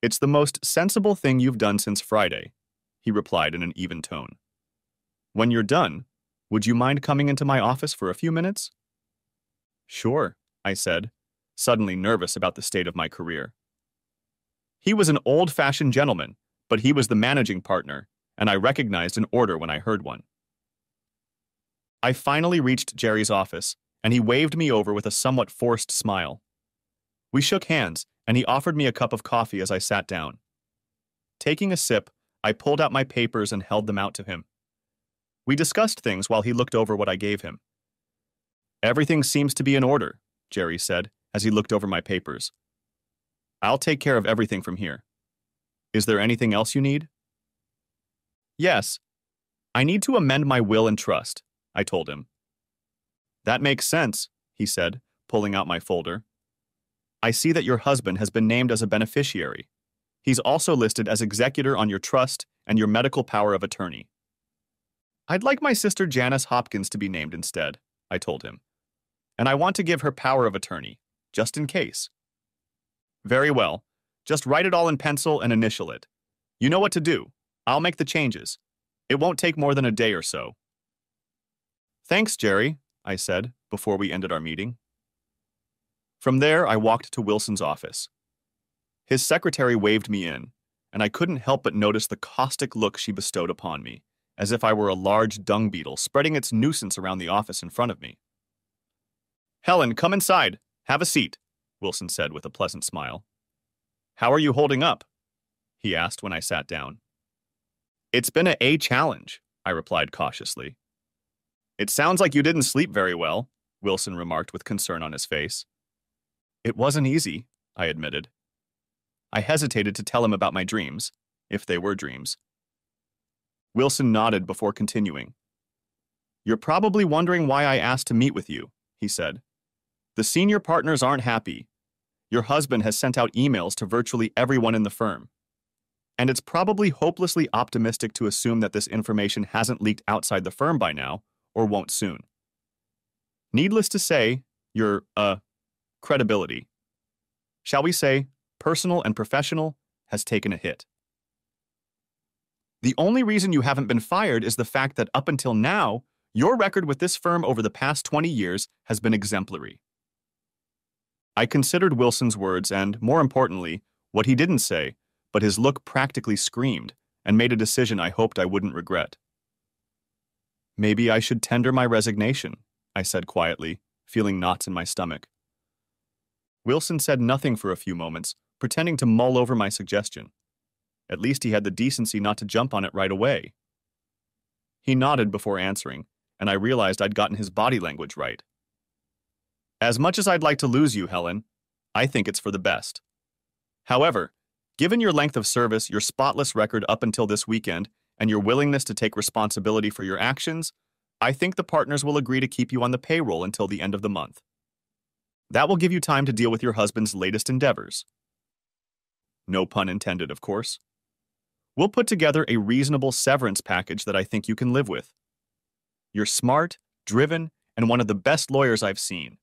[SPEAKER 1] "It's the most sensible thing you've done since Friday," he replied in an even tone. "When you're done, would you mind coming into my office for a few minutes?" "Sure," I said, suddenly nervous about the state of my career. He was an old-fashioned gentleman, but he was the managing partner, and I recognized an order when I heard one. I finally reached Jerry's office, and he waved me over with a somewhat forced smile. We shook hands, and he offered me a cup of coffee as I sat down. Taking a sip, I pulled out my papers and held them out to him. We discussed things while he looked over what I gave him. "Everything seems to be in order," Jerry said, as he looked over my papers. "I'll take care of everything from here. Is there anything else you need?" "Yes. I need to amend my will and trust," I told him. "That makes sense," he said, pulling out my folder. "I see that your husband has been named as a beneficiary. He's also listed as executor on your trust and your medical power of attorney." "I'd like my sister Janice Hopkins to be named instead," I told him. "And I want to give her power of attorney, just in case." "Very well. Just write it all in pencil and initial it. You know what to do. I'll make the changes. It won't take more than a day or so." "Thanks, Jerry," I said, before we ended our meeting. From there, I walked to Wilson's office. His secretary waved me in, and I couldn't help but notice the caustic look she bestowed upon me, as if I were a large dung beetle spreading its nuisance around the office in front of me. "Helen, come inside. Have a seat," Wilson said with a pleasant smile. "How are you holding up?" he asked when I sat down. "It's been a challenge," I replied cautiously. "It sounds like you didn't sleep very well," Wilson remarked with concern on his face. "It wasn't easy," I admitted. I hesitated to tell him about my dreams, if they were dreams. Wilson nodded before continuing. "You're probably wondering why I asked to meet with you," he said. "The senior partners aren't happy. Your husband has sent out emails to virtually everyone in the firm. And it's probably hopelessly optimistic to assume that this information hasn't leaked outside the firm by now, or won't soon. Needless to say, your, credibility, shall we say, personal and professional, has taken a hit. The only reason you haven't been fired is the fact that up until now, your record with this firm over the past 20 years has been exemplary." I considered Wilson's words and, more importantly, what he didn't say, but his look practically screamed, and made a decision I hoped I wouldn't regret. "Maybe I should tender my resignation," I said quietly, feeling knots in my stomach. Wilson said nothing for a few moments, pretending to mull over my suggestion. At least he had the decency not to jump on it right away. He nodded before answering, and I realized I'd gotten his body language right. "As much as I'd like to lose you, Helen, I think it's for the best. However, given your length of service, your spotless record up until this weekend, and your willingness to take responsibility for your actions, I think the partners will agree to keep you on the payroll until the end of the month. That will give you time to deal with your husband's latest endeavors. No pun intended, of course. We'll put together a reasonable severance package that I think you can live with. You're smart, driven, and one of the best lawyers I've seen.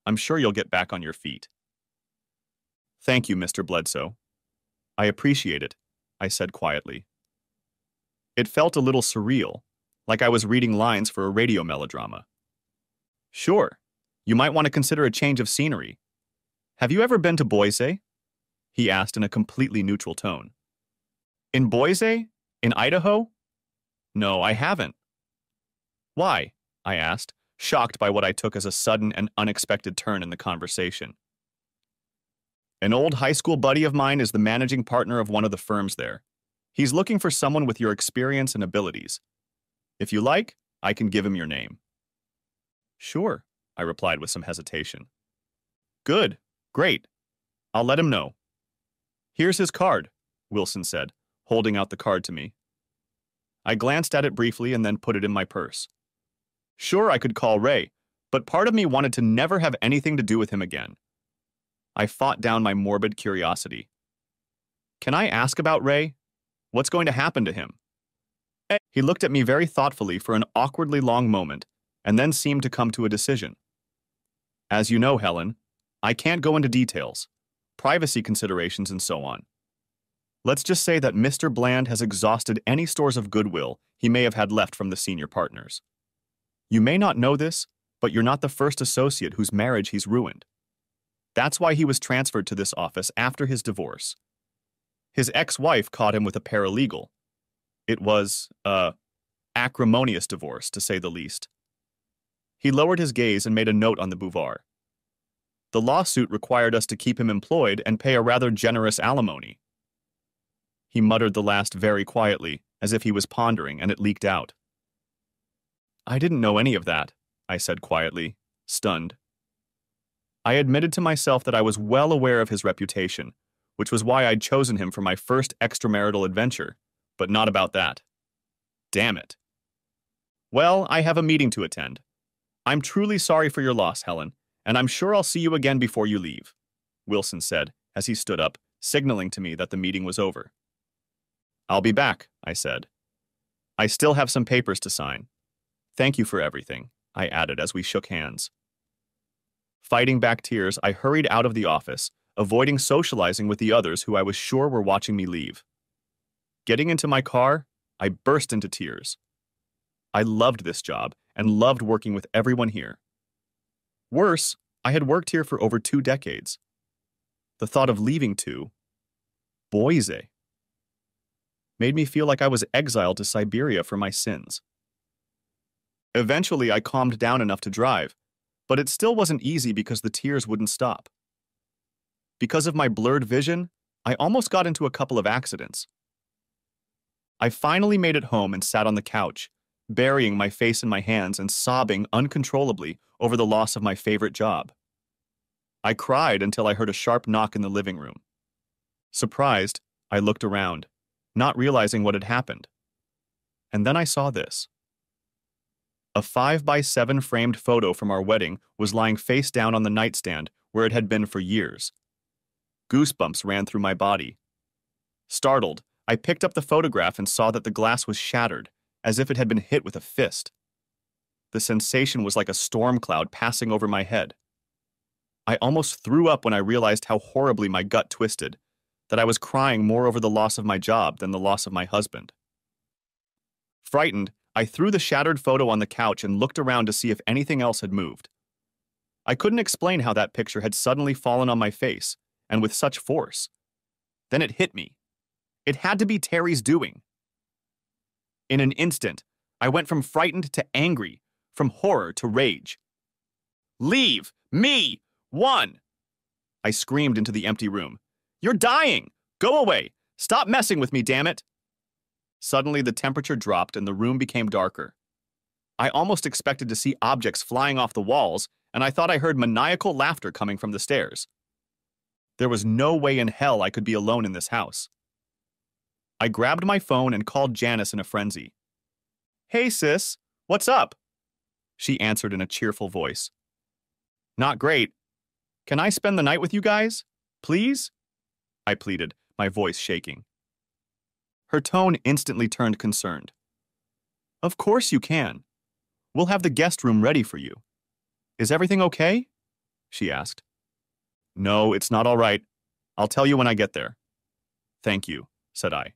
[SPEAKER 1] I'm sure you'll get back on your feet." "Thank you, Mr. Bledsoe. I appreciate it," I said quietly. It felt a little surreal, like I was reading lines for a radio melodrama. "Sure, you might want to consider a change of scenery. Have you ever been to Boise?" he asked in a completely neutral tone. "In Boise? In Idaho?" "No, I haven't." "Why?" I asked, shocked by what I took as a sudden and unexpected turn in the conversation. "An old high school buddy of mine is the managing partner of one of the firms there. He's looking for someone with your experience and abilities. If you like, I can give him your name." "Sure," I replied with some hesitation. "Good. Great. I'll let him know." "Here's his card," Wilson said, holding out the card to me. I glanced at it briefly and then put it in my purse. Sure, I could call Ray, but part of me wanted to never have anything to do with him again. I fought down my morbid curiosity. "Can I ask about Ray? What's going to happen to him?" He looked at me very thoughtfully for an awkwardly long moment, and then seemed to come to a decision. "As you know, Helen, I can't go into details, privacy considerations and so on. Let's just say that Mr. Bland has exhausted any stores of goodwill he may have had left from the senior partners. You may not know this, but you're not the first associate whose marriage he's ruined. That's why he was transferred to this office after his divorce. His ex-wife caught him with a paralegal. It was, acrimonious divorce, to say the least." He lowered his gaze and made a note on the bouvoir. "The lawsuit required us to keep him employed and pay a rather generous alimony." He muttered the last very quietly, as if he was pondering, and it leaked out. "I didn't know any of that," I said quietly, stunned. I admitted to myself that I was well aware of his reputation, which was why I'd chosen him for my first extramarital adventure, but not about that. Damn it. "Well, I have a meeting to attend. I'm truly sorry for your loss, Helen, and I'm sure I'll see you again before you leave," Wilson said as he stood up, signaling to me that the meeting was over. "I'll be back," I said. "I still have some papers to sign. Thank you for everything," I added as we shook hands. Fighting back tears, I hurried out of the office, avoiding socializing with the others who I was sure were watching me leave. Getting into my car, I burst into tears. I loved this job and loved working with everyone here. Worse, I had worked here for over 2 decades. The thought of leaving too, Boise made me feel like I was exiled to Siberia for my sins. Eventually, I calmed down enough to drive, but it still wasn't easy because the tears wouldn't stop. Because of my blurred vision, I almost got into a couple of accidents. I finally made it home and sat on the couch, burying my face in my hands and sobbing uncontrollably over the loss of my favorite job. I cried until I heard a sharp knock in the living room. Surprised, I looked around, not realizing what had happened. And then I saw this. A 5x7 framed photo from our wedding was lying face down on the nightstand where it had been for years. Goosebumps ran through my body. Startled, I picked up the photograph and saw that the glass was shattered, as if it had been hit with a fist. The sensation was like a storm cloud passing over my head. I almost threw up when I realized how horribly my gut twisted, that I was crying more over the loss of my job than the loss of my husband. Frightened, I threw the shattered photo on the couch and looked around to see if anything else had moved. I couldn't explain how that picture had suddenly fallen on my face, and with such force. Then it hit me. It had to be Terry's doing. In an instant, I went from frightened to angry, from horror to rage. "Leave me! One!" I screamed into the empty room. "You're dying! Go away! Stop messing with me, damn it!" Suddenly, the temperature dropped and the room became darker. I almost expected to see objects flying off the walls, and I thought I heard maniacal laughter coming from the stairs. There was no way in hell I could be alone in this house. I grabbed my phone and called Janice in a frenzy. "Hey, sis, what's up?" She answered in a cheerful voice. "Not great. Can I spend the night with you guys? Please?" I pleaded, my voice shaking. Her tone instantly turned concerned. "Of course you can. We'll have the guest room ready for you. Is everything okay?" she asked. "No, it's not all right. I'll tell you when I get there." "Thank you," said I.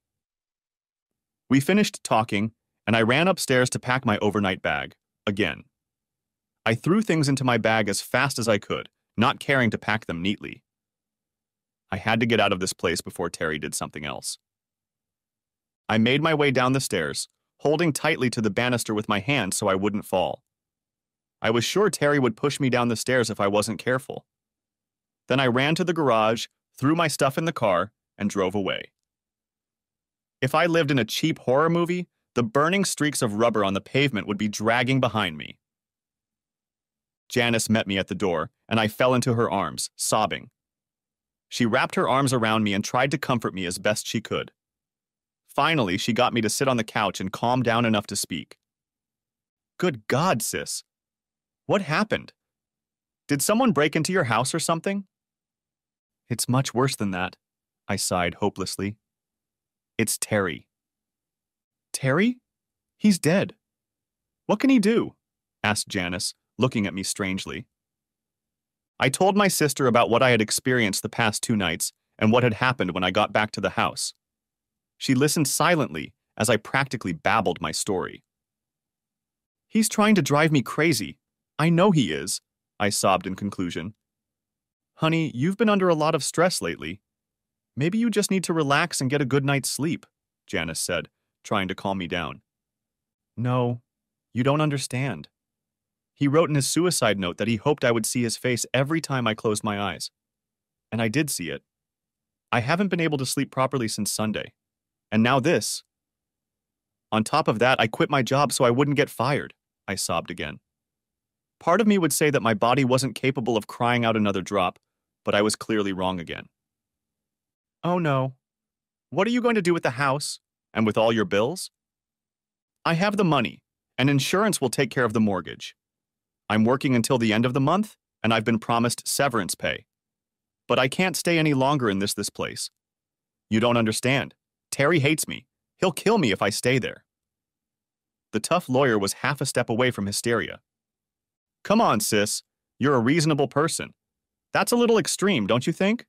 [SPEAKER 1] We finished talking, and I ran upstairs to pack my overnight bag, again. I threw things into my bag as fast as I could, not caring to pack them neatly. I had to get out of this place before Terry did something else. I made my way down the stairs, holding tightly to the banister with my hand so I wouldn't fall. I was sure Terry would push me down the stairs if I wasn't careful. Then I ran to the garage, threw my stuff in the car, and drove away. If I lived in a cheap horror movie, the burning streaks of rubber on the pavement would be dragging behind me. Janice met me at the door, and I fell into her arms, sobbing. She wrapped her arms around me and tried to comfort me as best she could. Finally, she got me to sit on the couch and calm down enough to speak. "Good God, sis. What happened? Did someone break into your house or something?" "It's much worse than that," I sighed hopelessly. "It's Terry." "Terry? He's dead. What can he do?" asked Janice, looking at me strangely. I told my sister about what I had experienced the past 2 nights and what had happened when I got back to the house. She listened silently as I practically babbled my story. "He's trying to drive me crazy. I know he is," I sobbed in conclusion. "Honey, you've been under a lot of stress lately. Maybe you just need to relax and get a good night's sleep," Janice said, trying to calm me down. "No, you don't understand. He wrote in his suicide note that he hoped I would see his face every time I closed my eyes. And I did see it. I haven't been able to sleep properly since Sunday. And now this. On top of that, I quit my job so I wouldn't get fired," I sobbed again. Part of me would say that my body wasn't capable of crying out another drop, but I was clearly wrong again. "Oh no. What are you going to do with the house? And with all your bills?" "I have the money, and insurance will take care of the mortgage. I'm working until the end of the month, and I've been promised severance pay. But I can't stay any longer in this place. You don't understand. Terry hates me. He'll kill me if I stay there." The tough lawyer was half a step away from hysteria. "Come on, sis. You're a reasonable person. That's a little extreme, don't you think?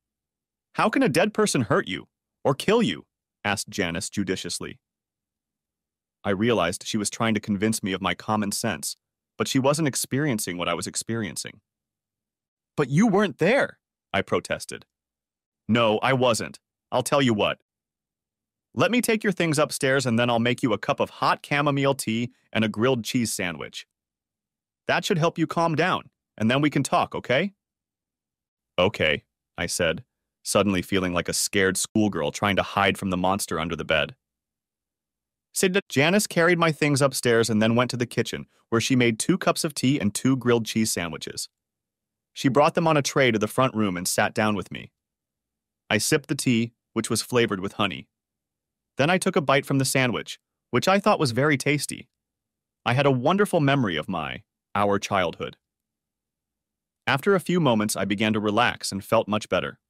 [SPEAKER 1] How can a dead person hurt you or kill you?" asked Janice judiciously. I realized she was trying to convince me of my common sense, but she wasn't experiencing what I was experiencing. "But you weren't there," I protested. "No, I wasn't. I'll tell you what. Let me take your things upstairs and then I'll make you a cup of hot chamomile tea and a grilled cheese sandwich. That should help you calm down, and then we can talk, okay? Okay, I said, suddenly feeling like a scared schoolgirl trying to hide from the monster under the bed. Janice carried my things upstairs and then went to the kitchen, where she made 2 cups of tea and 2 grilled cheese sandwiches. She brought them on a tray to the front room and sat down with me. I sipped the tea, which was flavored with honey. Then I took a bite from the sandwich, which I thought was very tasty. I had a wonderful memory of our childhood. After a few moments, I began to relax and felt much better.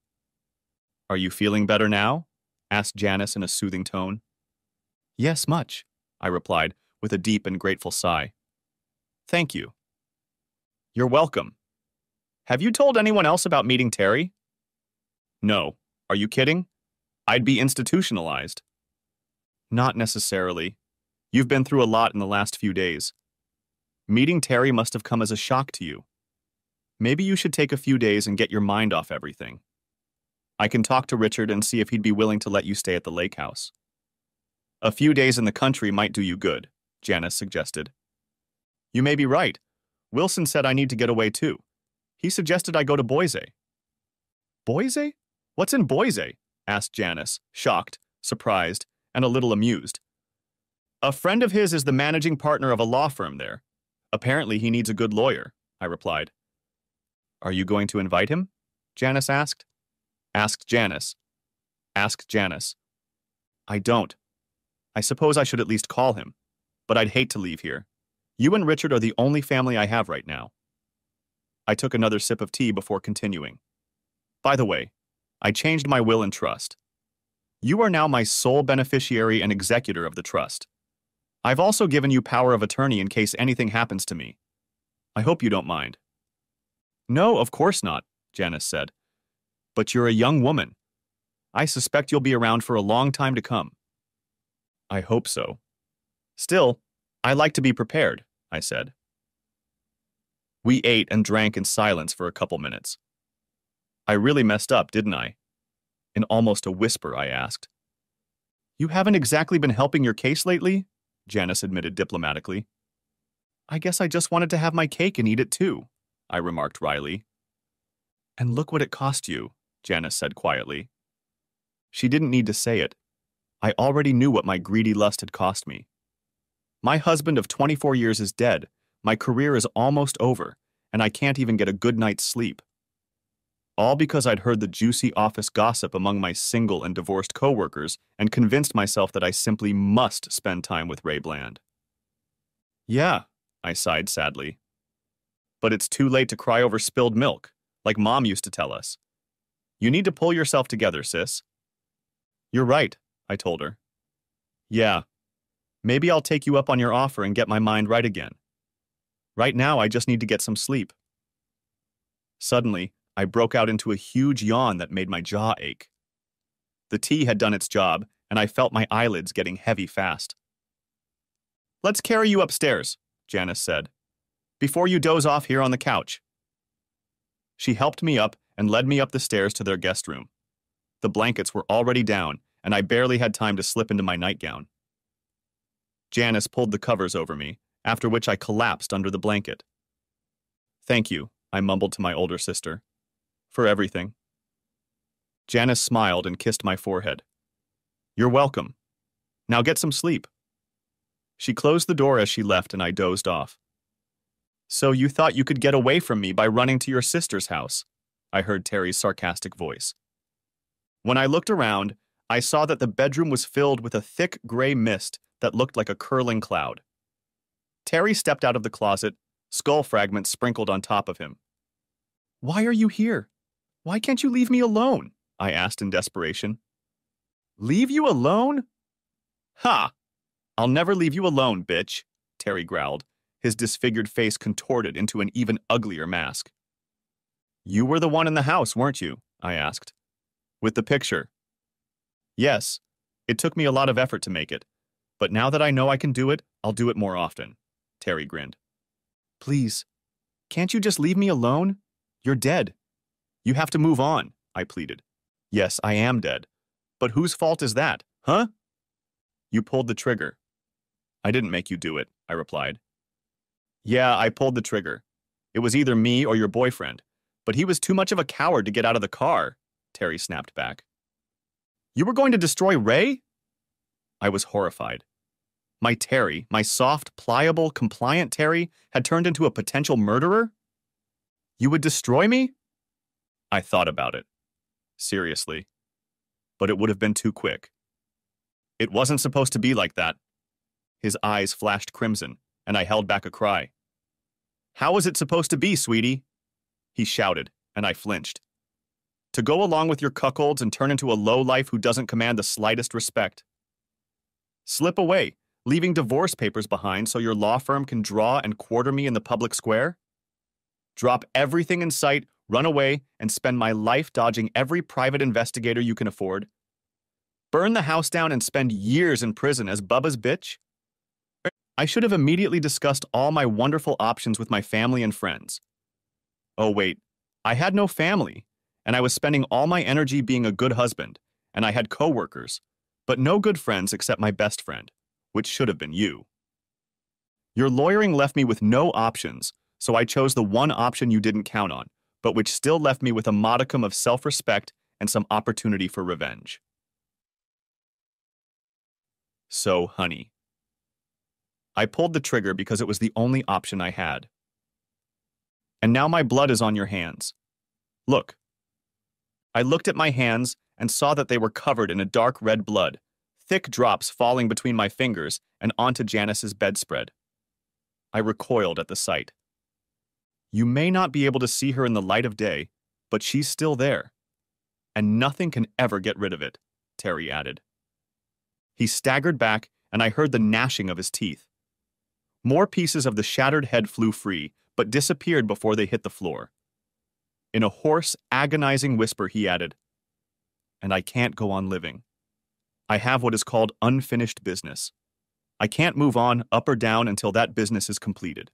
[SPEAKER 1] Are you feeling better now? Asked Janice in a soothing tone. Yes, much, I replied with a deep and grateful sigh. Thank you. You're welcome. Have you told anyone else about meeting Terry? No. Are you kidding? I'd be institutionalized. Not necessarily. You've been through a lot in the last few days. Meeting Terry must have come as a shock to you. Maybe you should take a few days and get your mind off everything. I can talk to Richard and see if he'd be willing to let you stay at the lake house. A few days in the country might do you good, Janice suggested. You may be right. Wilson said I need to get away too. He suggested I go to Boise. Boise? What's in Boise? Asked Janice, shocked, surprised, and a little amused. A friend of his is the managing partner of a law firm there. Apparently he needs a good lawyer, I replied. Are you going to invite him? Janice asked. Asked Janice. I don't. I suppose I should at least call him, but I'd hate to leave here. You and Richard are the only family I have right now. I took another sip of tea before continuing. By the way, I changed my will and trust. You are now my sole beneficiary and executor of the trust. I've also given you power of attorney in case anything happens to me. I hope you don't mind. No, of course not, Janice said. But you're a young woman. I suspect you'll be around for a long time to come. I hope so. Still, I like to be prepared, I said. We ate and drank in silence for a couple minutes. I really messed up, didn't I? In almost a whisper, I asked. You haven't exactly been helping your case lately? Janice admitted diplomatically. I guess I just wanted to have my cake and eat it too, I remarked wryly. And look what it cost you, Janice said quietly. She didn't need to say it. I already knew what my greedy lust had cost me. My husband of 24 years is dead, my career is almost over, and I can't even get a good night's sleep. All because I'd heard the juicy office gossip among my single and divorced coworkers and convinced myself that I simply must spend time with Ray Bland. Yeah, I sighed sadly. But it's too late to cry over spilled milk, like Mom used to tell us. You need to pull yourself together, sis. You're right, I told her. Yeah, maybe I'll take you up on your offer and get my mind right again. Right now, I just need to get some sleep. Suddenly, I broke out into a huge yawn that made my jaw ache. The tea had done its job, and I felt my eyelids getting heavy fast. Let's carry you upstairs, Janice said, before you doze off here on the couch. She helped me up and led me up the stairs to their guest room. The blankets were already down, and I barely had time to slip into my nightgown. Janice pulled the covers over me, after which I collapsed under the blanket. Thank you, I mumbled to my older sister. For everything. Janice smiled and kissed my forehead. You're welcome. Now get some sleep. She closed the door as she left and I dozed off. So you thought you could get away from me by running to your sister's house? I heard Terry's sarcastic voice. When I looked around, I saw that the bedroom was filled with a thick gray mist that looked like a curling cloud. Terry stepped out of the closet, skull fragments sprinkled on top of him. Why are you here? Why can't you leave me alone? I asked in desperation. Leave you alone? Ha! I'll never leave you alone, bitch, Terry growled, his disfigured face contorted into an even uglier mask. You were the one in the house, weren't you? I asked. With the picture. Yes, it took me a lot of effort to make it, but now that I know I can do it, I'll do it more often, Terry grinned. Please, can't you just leave me alone? You're dead. You have to move on, I pleaded. Yes, I am dead, But whose fault is that, huh? You pulled the trigger. I didn't make you do it, I replied. Yeah, I pulled the trigger. It was either me or your boyfriend, but he was too much of a coward to get out of the car, Terry snapped back. You were going to destroy Ray? I was horrified. My Terry, my soft, pliable, compliant Terry, had turned into a potential murderer? You would destroy me? I thought about it. Seriously. But it would have been too quick. It wasn't supposed to be like that. His eyes flashed crimson, and I held back a cry. How was it supposed to be, sweetie? He shouted, and I flinched. To go along with your cuckolds and turn into a lowlife who doesn't command the slightest respect. Slip away, leaving divorce papers behind so your law firm can draw and quarter me in the public square? Drop everything in sight, run away, and spend my life dodging every private investigator you can afford? Burn the house down and spend years in prison as Bubba's bitch? I should have immediately discussed all my wonderful options with my family and friends. Oh wait, I had no family, and I was spending all my energy being a good husband, and I had coworkers, but no good friends except my best friend, which should have been you. Your lawyering left me with no options, so I chose the one option you didn't count on, but which still left me with a modicum of self-respect and some opportunity for revenge. So, honey. I pulled the trigger because it was the only option I had. And now my blood is on your hands. Look. I looked at my hands and saw that they were covered in a dark red blood, thick drops falling between my fingers and onto Janice's bedspread. I recoiled at the sight. You may not be able to see her in the light of day, but she's still there. And nothing can ever get rid of it, Terry added. He staggered back, and I heard the gnashing of his teeth. More pieces of the shattered head flew free, but disappeared before they hit the floor. In a hoarse, agonizing whisper, he added, And I can't go on living. I have what is called unfinished business. I can't move on, up or down, until that business is completed.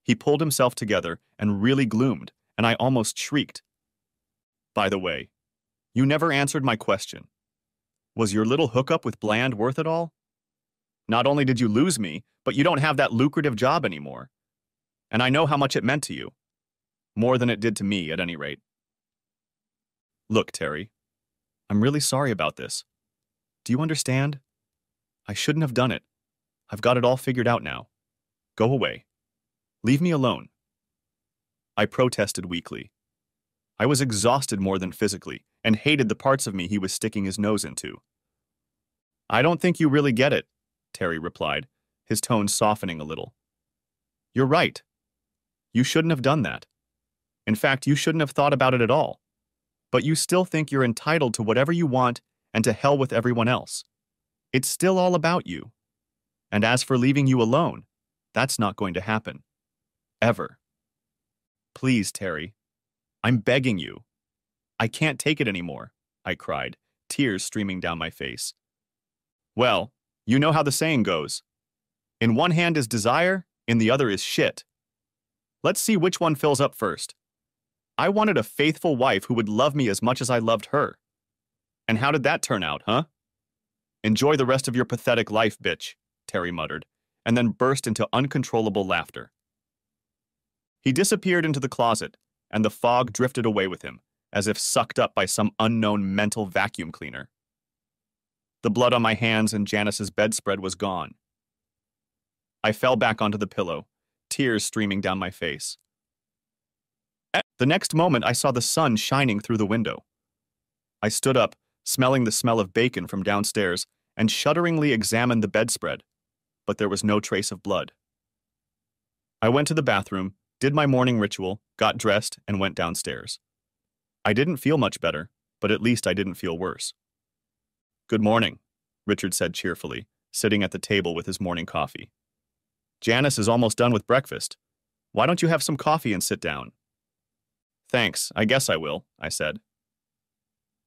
[SPEAKER 1] He pulled himself together and really gloomed, and I almost shrieked. By the way, you never answered my question. Was your little hookup with Bland worth it all? Not only did you lose me, but you don't have that lucrative job anymore. And I know how much it meant to you. More than it did to me, at any rate. Look, Terry, I'm really sorry about this. Do you understand? I shouldn't have done it. I've got it all figured out now. Go away. Leave me alone. I protested weakly. I was exhausted more than physically, and hated the parts of me he was sticking his nose into. I don't think you really get it, Terry replied, his tone softening a little. You're right. You shouldn't have done that. In fact, you shouldn't have thought about it at all. But you still think you're entitled to whatever you want and to hell with everyone else. It's still all about you. And as for leaving you alone, that's not going to happen. Ever. Please, Terry. I'm begging you. I can't take it anymore, I cried, tears streaming down my face. Well, you know how the saying goes. In one hand is desire, in the other is shit. Let's see which one fills up first. I wanted a faithful wife who would love me as much as I loved her. And how did that turn out, huh? Enjoy the rest of your pathetic life, bitch, Terry muttered, and then burst into uncontrollable laughter. He disappeared into the closet, and the fog drifted away with him, as if sucked up by some unknown mental vacuum cleaner. The blood on my hands and Janice's bedspread was gone. I fell back onto the pillow, tears streaming down my face. The next moment, I saw the sun shining through the window. I stood up, smelling the smell of bacon from downstairs, and shudderingly examined the bedspread, but there was no trace of blood. I went to the bathroom, did my morning ritual, got dressed, and went downstairs. I didn't feel much better, but at least I didn't feel worse. Good morning, Richard said cheerfully, sitting at the table with his morning coffee. Janice is almost done with breakfast. Why don't you have some coffee and sit down? Thanks, I guess I will, I said.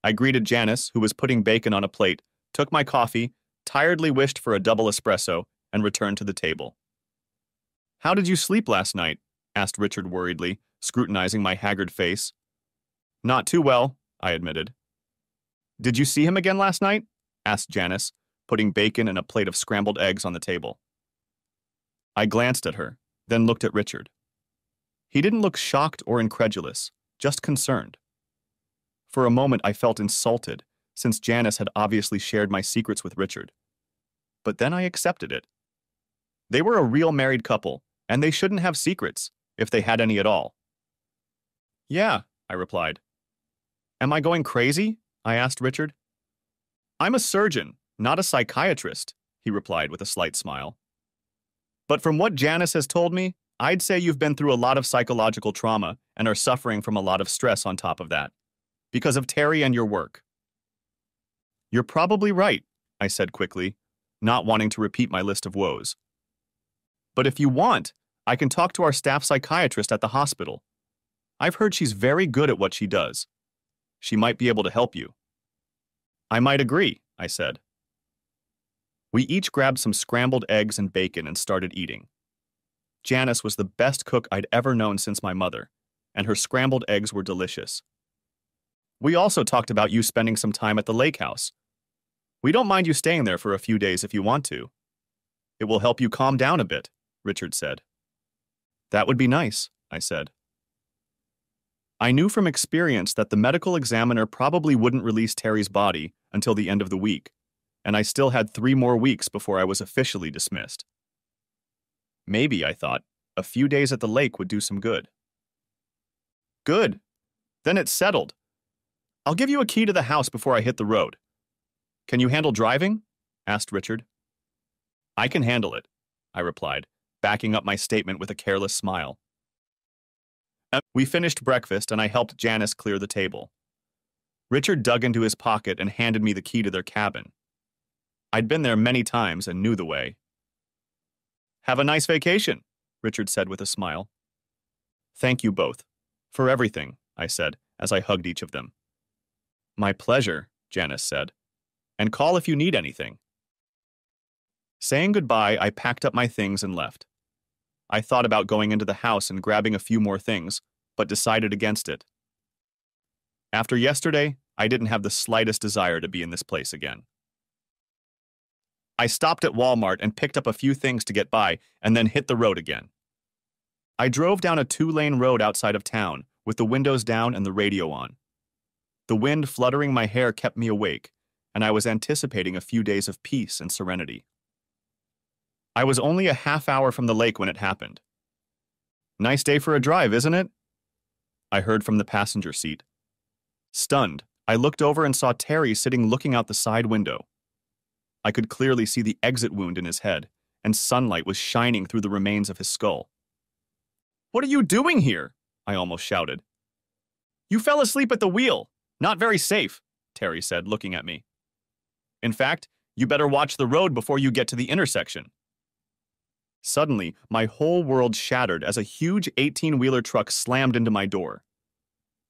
[SPEAKER 1] I greeted Janice, who was putting bacon on a plate, took my coffee, tiredly wished for a double espresso, and returned to the table. How did you sleep last night? Asked Richard worriedly, scrutinizing my haggard face. Not too well, I admitted. Did you see him again last night? Asked Janice, putting bacon and a plate of scrambled eggs on the table. I glanced at her, then looked at Richard. He didn't look shocked or incredulous, just concerned. For a moment I felt insulted, since Janice had obviously shared my secrets with Richard. But then I accepted it. They were a real married couple, and they shouldn't have secrets, if they had any at all. Yeah, I replied. Am I going crazy? I asked Richard. I'm a surgeon, not a psychiatrist, he replied with a slight smile. But from what Janice has told me, I'd say you've been through a lot of psychological trauma and are suffering from a lot of stress on top of that, because of Terry and your work. You're probably right, I said quickly, not wanting to repeat my list of woes. But if you want, I can talk to our staff psychiatrist at the hospital. I've heard she's very good at what she does. She might be able to help you. I might agree, I said. We each grabbed some scrambled eggs and bacon and started eating. Janice was the best cook I'd ever known since my mother, and her scrambled eggs were delicious. We also talked about you spending some time at the lake house. We don't mind you staying there for a few days if you want to. It will help you calm down a bit, Richard said. That would be nice, I said. I knew from experience that the medical examiner probably wouldn't release Terry's body until the end of the week, and I still had 3 more weeks before I was officially dismissed. Maybe, I thought, a few days at the lake would do some good. Good. Then it's settled. I'll give you a key to the house before I hit the road. Can you handle driving? Asked Richard. I can handle it, I replied, backing up my statement with a careless smile. We finished breakfast and I helped Janice clear the table. Richard dug into his pocket and handed me the key to their cabin. I'd been there many times and knew the way. Have a nice vacation, Richard said with a smile. Thank you both. For everything, I said, as I hugged each of them. My pleasure, Janice said. And call if you need anything. Saying goodbye, I packed up my things and left. I thought about going into the house and grabbing a few more things, but decided against it. After yesterday, I didn't have the slightest desire to be in this place again. I stopped at Walmart and picked up a few things to get by and then hit the road again. I drove down a 2-lane road outside of town, with the windows down and the radio on. The wind fluttering my hair kept me awake, and I was anticipating a few days of peace and serenity. I was only a half hour from the lake when it happened. Nice day for a drive, isn't it? I heard from the passenger seat. Stunned, I looked over and saw Terry sitting looking out the side window. I could clearly see the exit wound in his head, and sunlight was shining through the remains of his skull. What are you doing here? I almost shouted. You fell asleep at the wheel. Not very safe, Terry said, looking at me. In fact, you better watch the road before you get to the intersection. Suddenly, my whole world shattered as a huge 18-wheeler truck slammed into my door.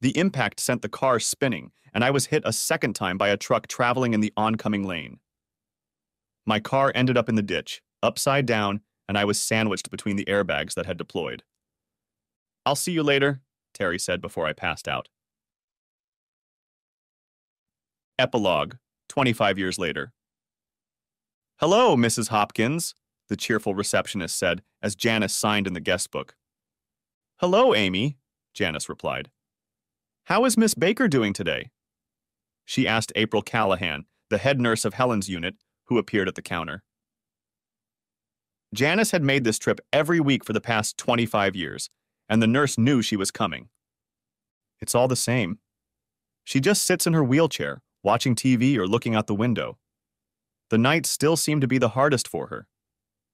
[SPEAKER 1] The impact sent the car spinning, and I was hit a second time by a truck traveling in the oncoming lane. My car ended up in the ditch, upside down, and I was sandwiched between the airbags that had deployed. I'll see you later, Terry said before I passed out. Epilogue, 25 years later. Hello, Mrs. Hopkins, the cheerful receptionist said as Janice signed in the guest book. Hello, Amy, Janice replied. How is Miss Baker doing today? She asked April Callahan, the head nurse of Helen's unit, who appeared at the counter. Janice had made this trip every week for the past 25 years, and the nurse knew she was coming. It's all the same. She just sits in her wheelchair, watching TV or looking out the window. The nights still seem to be the hardest for her.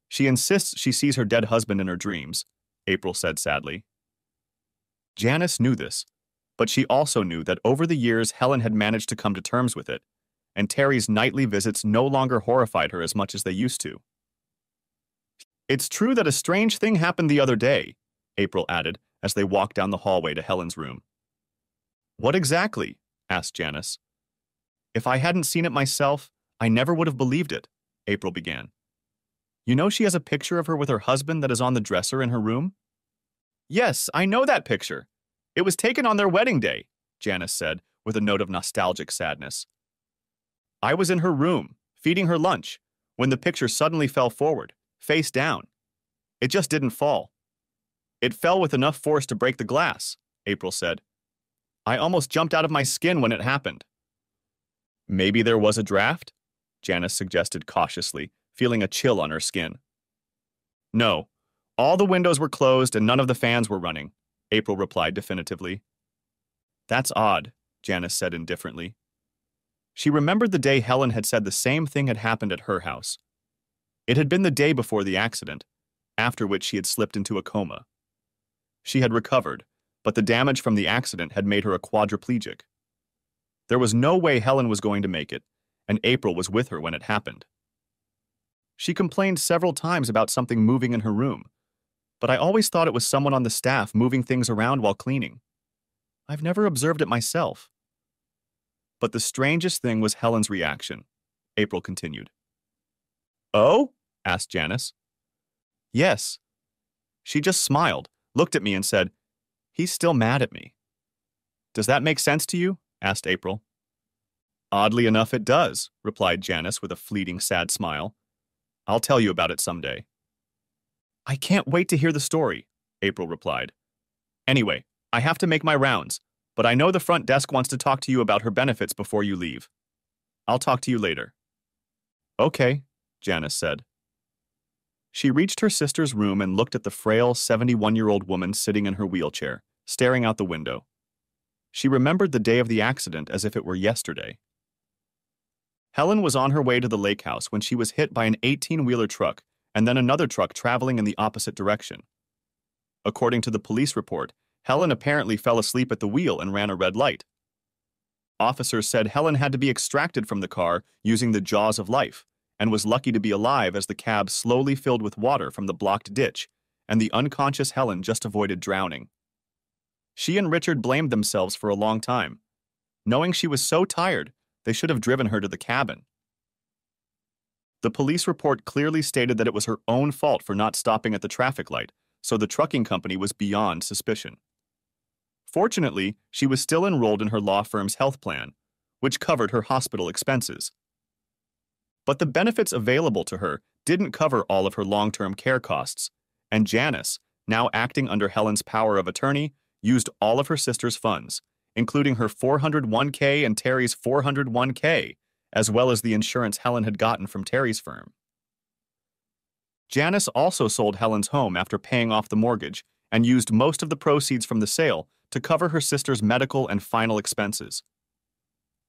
[SPEAKER 1] She insists she sees her dead husband in her dreams, April said sadly. Janice knew this, but she also knew that over the years Helen had managed to come to terms with it, and Terry's nightly visits no longer horrified her as much as they used to. It's true that a strange thing happened the other day, April added as they walked down the hallway to Helen's room. What exactly? Asked Janice. If I hadn't seen it myself, I never would have believed it, April began. You know she has a picture of her with her husband that is on the dresser in her room? Yes, I know that picture. It was taken on their wedding day, Janice said, with a note of nostalgic sadness. I was in her room, feeding her lunch, when the picture suddenly fell forward, face down. It just didn't fall. It fell with enough force to break the glass, April said. I almost jumped out of my skin when it happened. Maybe there was a draft? Janice suggested cautiously, feeling a chill on her skin. No, all the windows were closed and none of the fans were running, April replied definitively. That's odd, Janice said indifferently. She remembered the day Helen had said the same thing had happened at her house. It had been the day before the accident, after which she had slipped into a coma. She had recovered, but the damage from the accident had made her a quadriplegic. There was no way Helen was going to make it, and April was with her when it happened. She complained several times about something moving in her room, but I always thought it was someone on the staff moving things around while cleaning. I've never observed it myself. But the strangest thing was Helen's reaction, April continued. Oh? Asked Janice. Yes. She just smiled, looked at me and said, He's still mad at me. Does that make sense to you? Asked April. Oddly enough, it does, replied Janice with a fleeting sad smile. I'll tell you about it someday. I can't wait to hear the story, April replied. Anyway, I have to make my rounds, but I know the front desk wants to talk to you about her benefits before you leave. I'll talk to you later. Okay, Janice said. She reached her sister's room and looked at the frail 71-year-old woman sitting in her wheelchair, staring out the window. She remembered the day of the accident as if it were yesterday. Helen was on her way to the lake house when she was hit by an 18-wheeler truck and then another truck traveling in the opposite direction. According to the police report, Helen apparently fell asleep at the wheel and ran a red light. Officers said Helen had to be extracted from the car using the jaws of life and was lucky to be alive as the cab slowly filled with water from the blocked ditch, and the unconscious Helen just avoided drowning. She and Richard blamed themselves for a long time. Knowing she was so tired, they should have driven her to the cabin. The police report clearly stated that it was her own fault for not stopping at the traffic light, so the trucking company was beyond suspicion. Fortunately, she was still enrolled in her law firm's health plan, which covered her hospital expenses. But the benefits available to her didn't cover all of her long-term care costs, and Janice, now acting under Helen's power of attorney, used all of her sister's funds, including her 401k and Terry's 401k, as well as the insurance Helen had gotten from Terry's firm. Janice also sold Helen's home after paying off the mortgage and used most of the proceeds from the sale to cover her sister's medical and final expenses.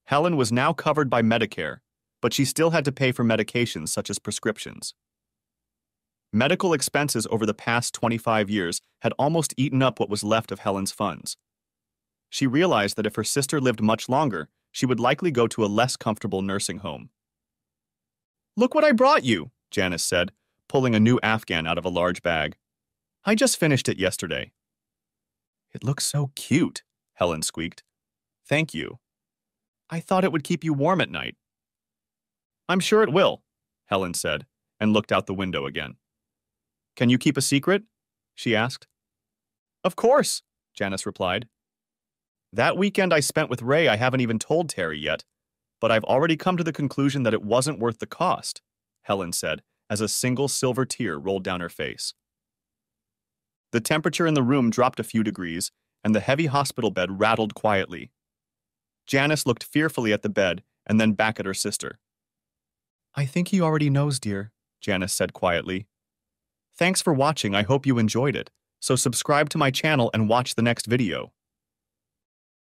[SPEAKER 1] Helen was now covered by Medicare, but she still had to pay for medications such as prescriptions. Medical expenses over the past 25 years had almost eaten up what was left of Helen's funds. She realized that if her sister lived much longer, she would likely go to a less comfortable nursing home. Look what I brought you, Janice said, pulling a new Afghan out of a large bag. I just finished it yesterday. It looks so cute, Helen squeaked. Thank you. I thought it would keep you warm at night. I'm sure it will, Helen said, and looked out the window again. Can you keep a secret? She asked. Of course, Janice replied. That weekend I spent with Ray I haven't even told Terry yet, but I've already come to the conclusion that it wasn't worth the cost, Helen said, as a single silver tear rolled down her face. The temperature in the room dropped a few degrees, and the heavy hospital bed rattled quietly. Janice looked fearfully at the bed and then back at her sister. I think he already knows, dear, Janice said quietly. Thanks for watching. I hope you enjoyed it. So subscribe to my channel and watch the next video.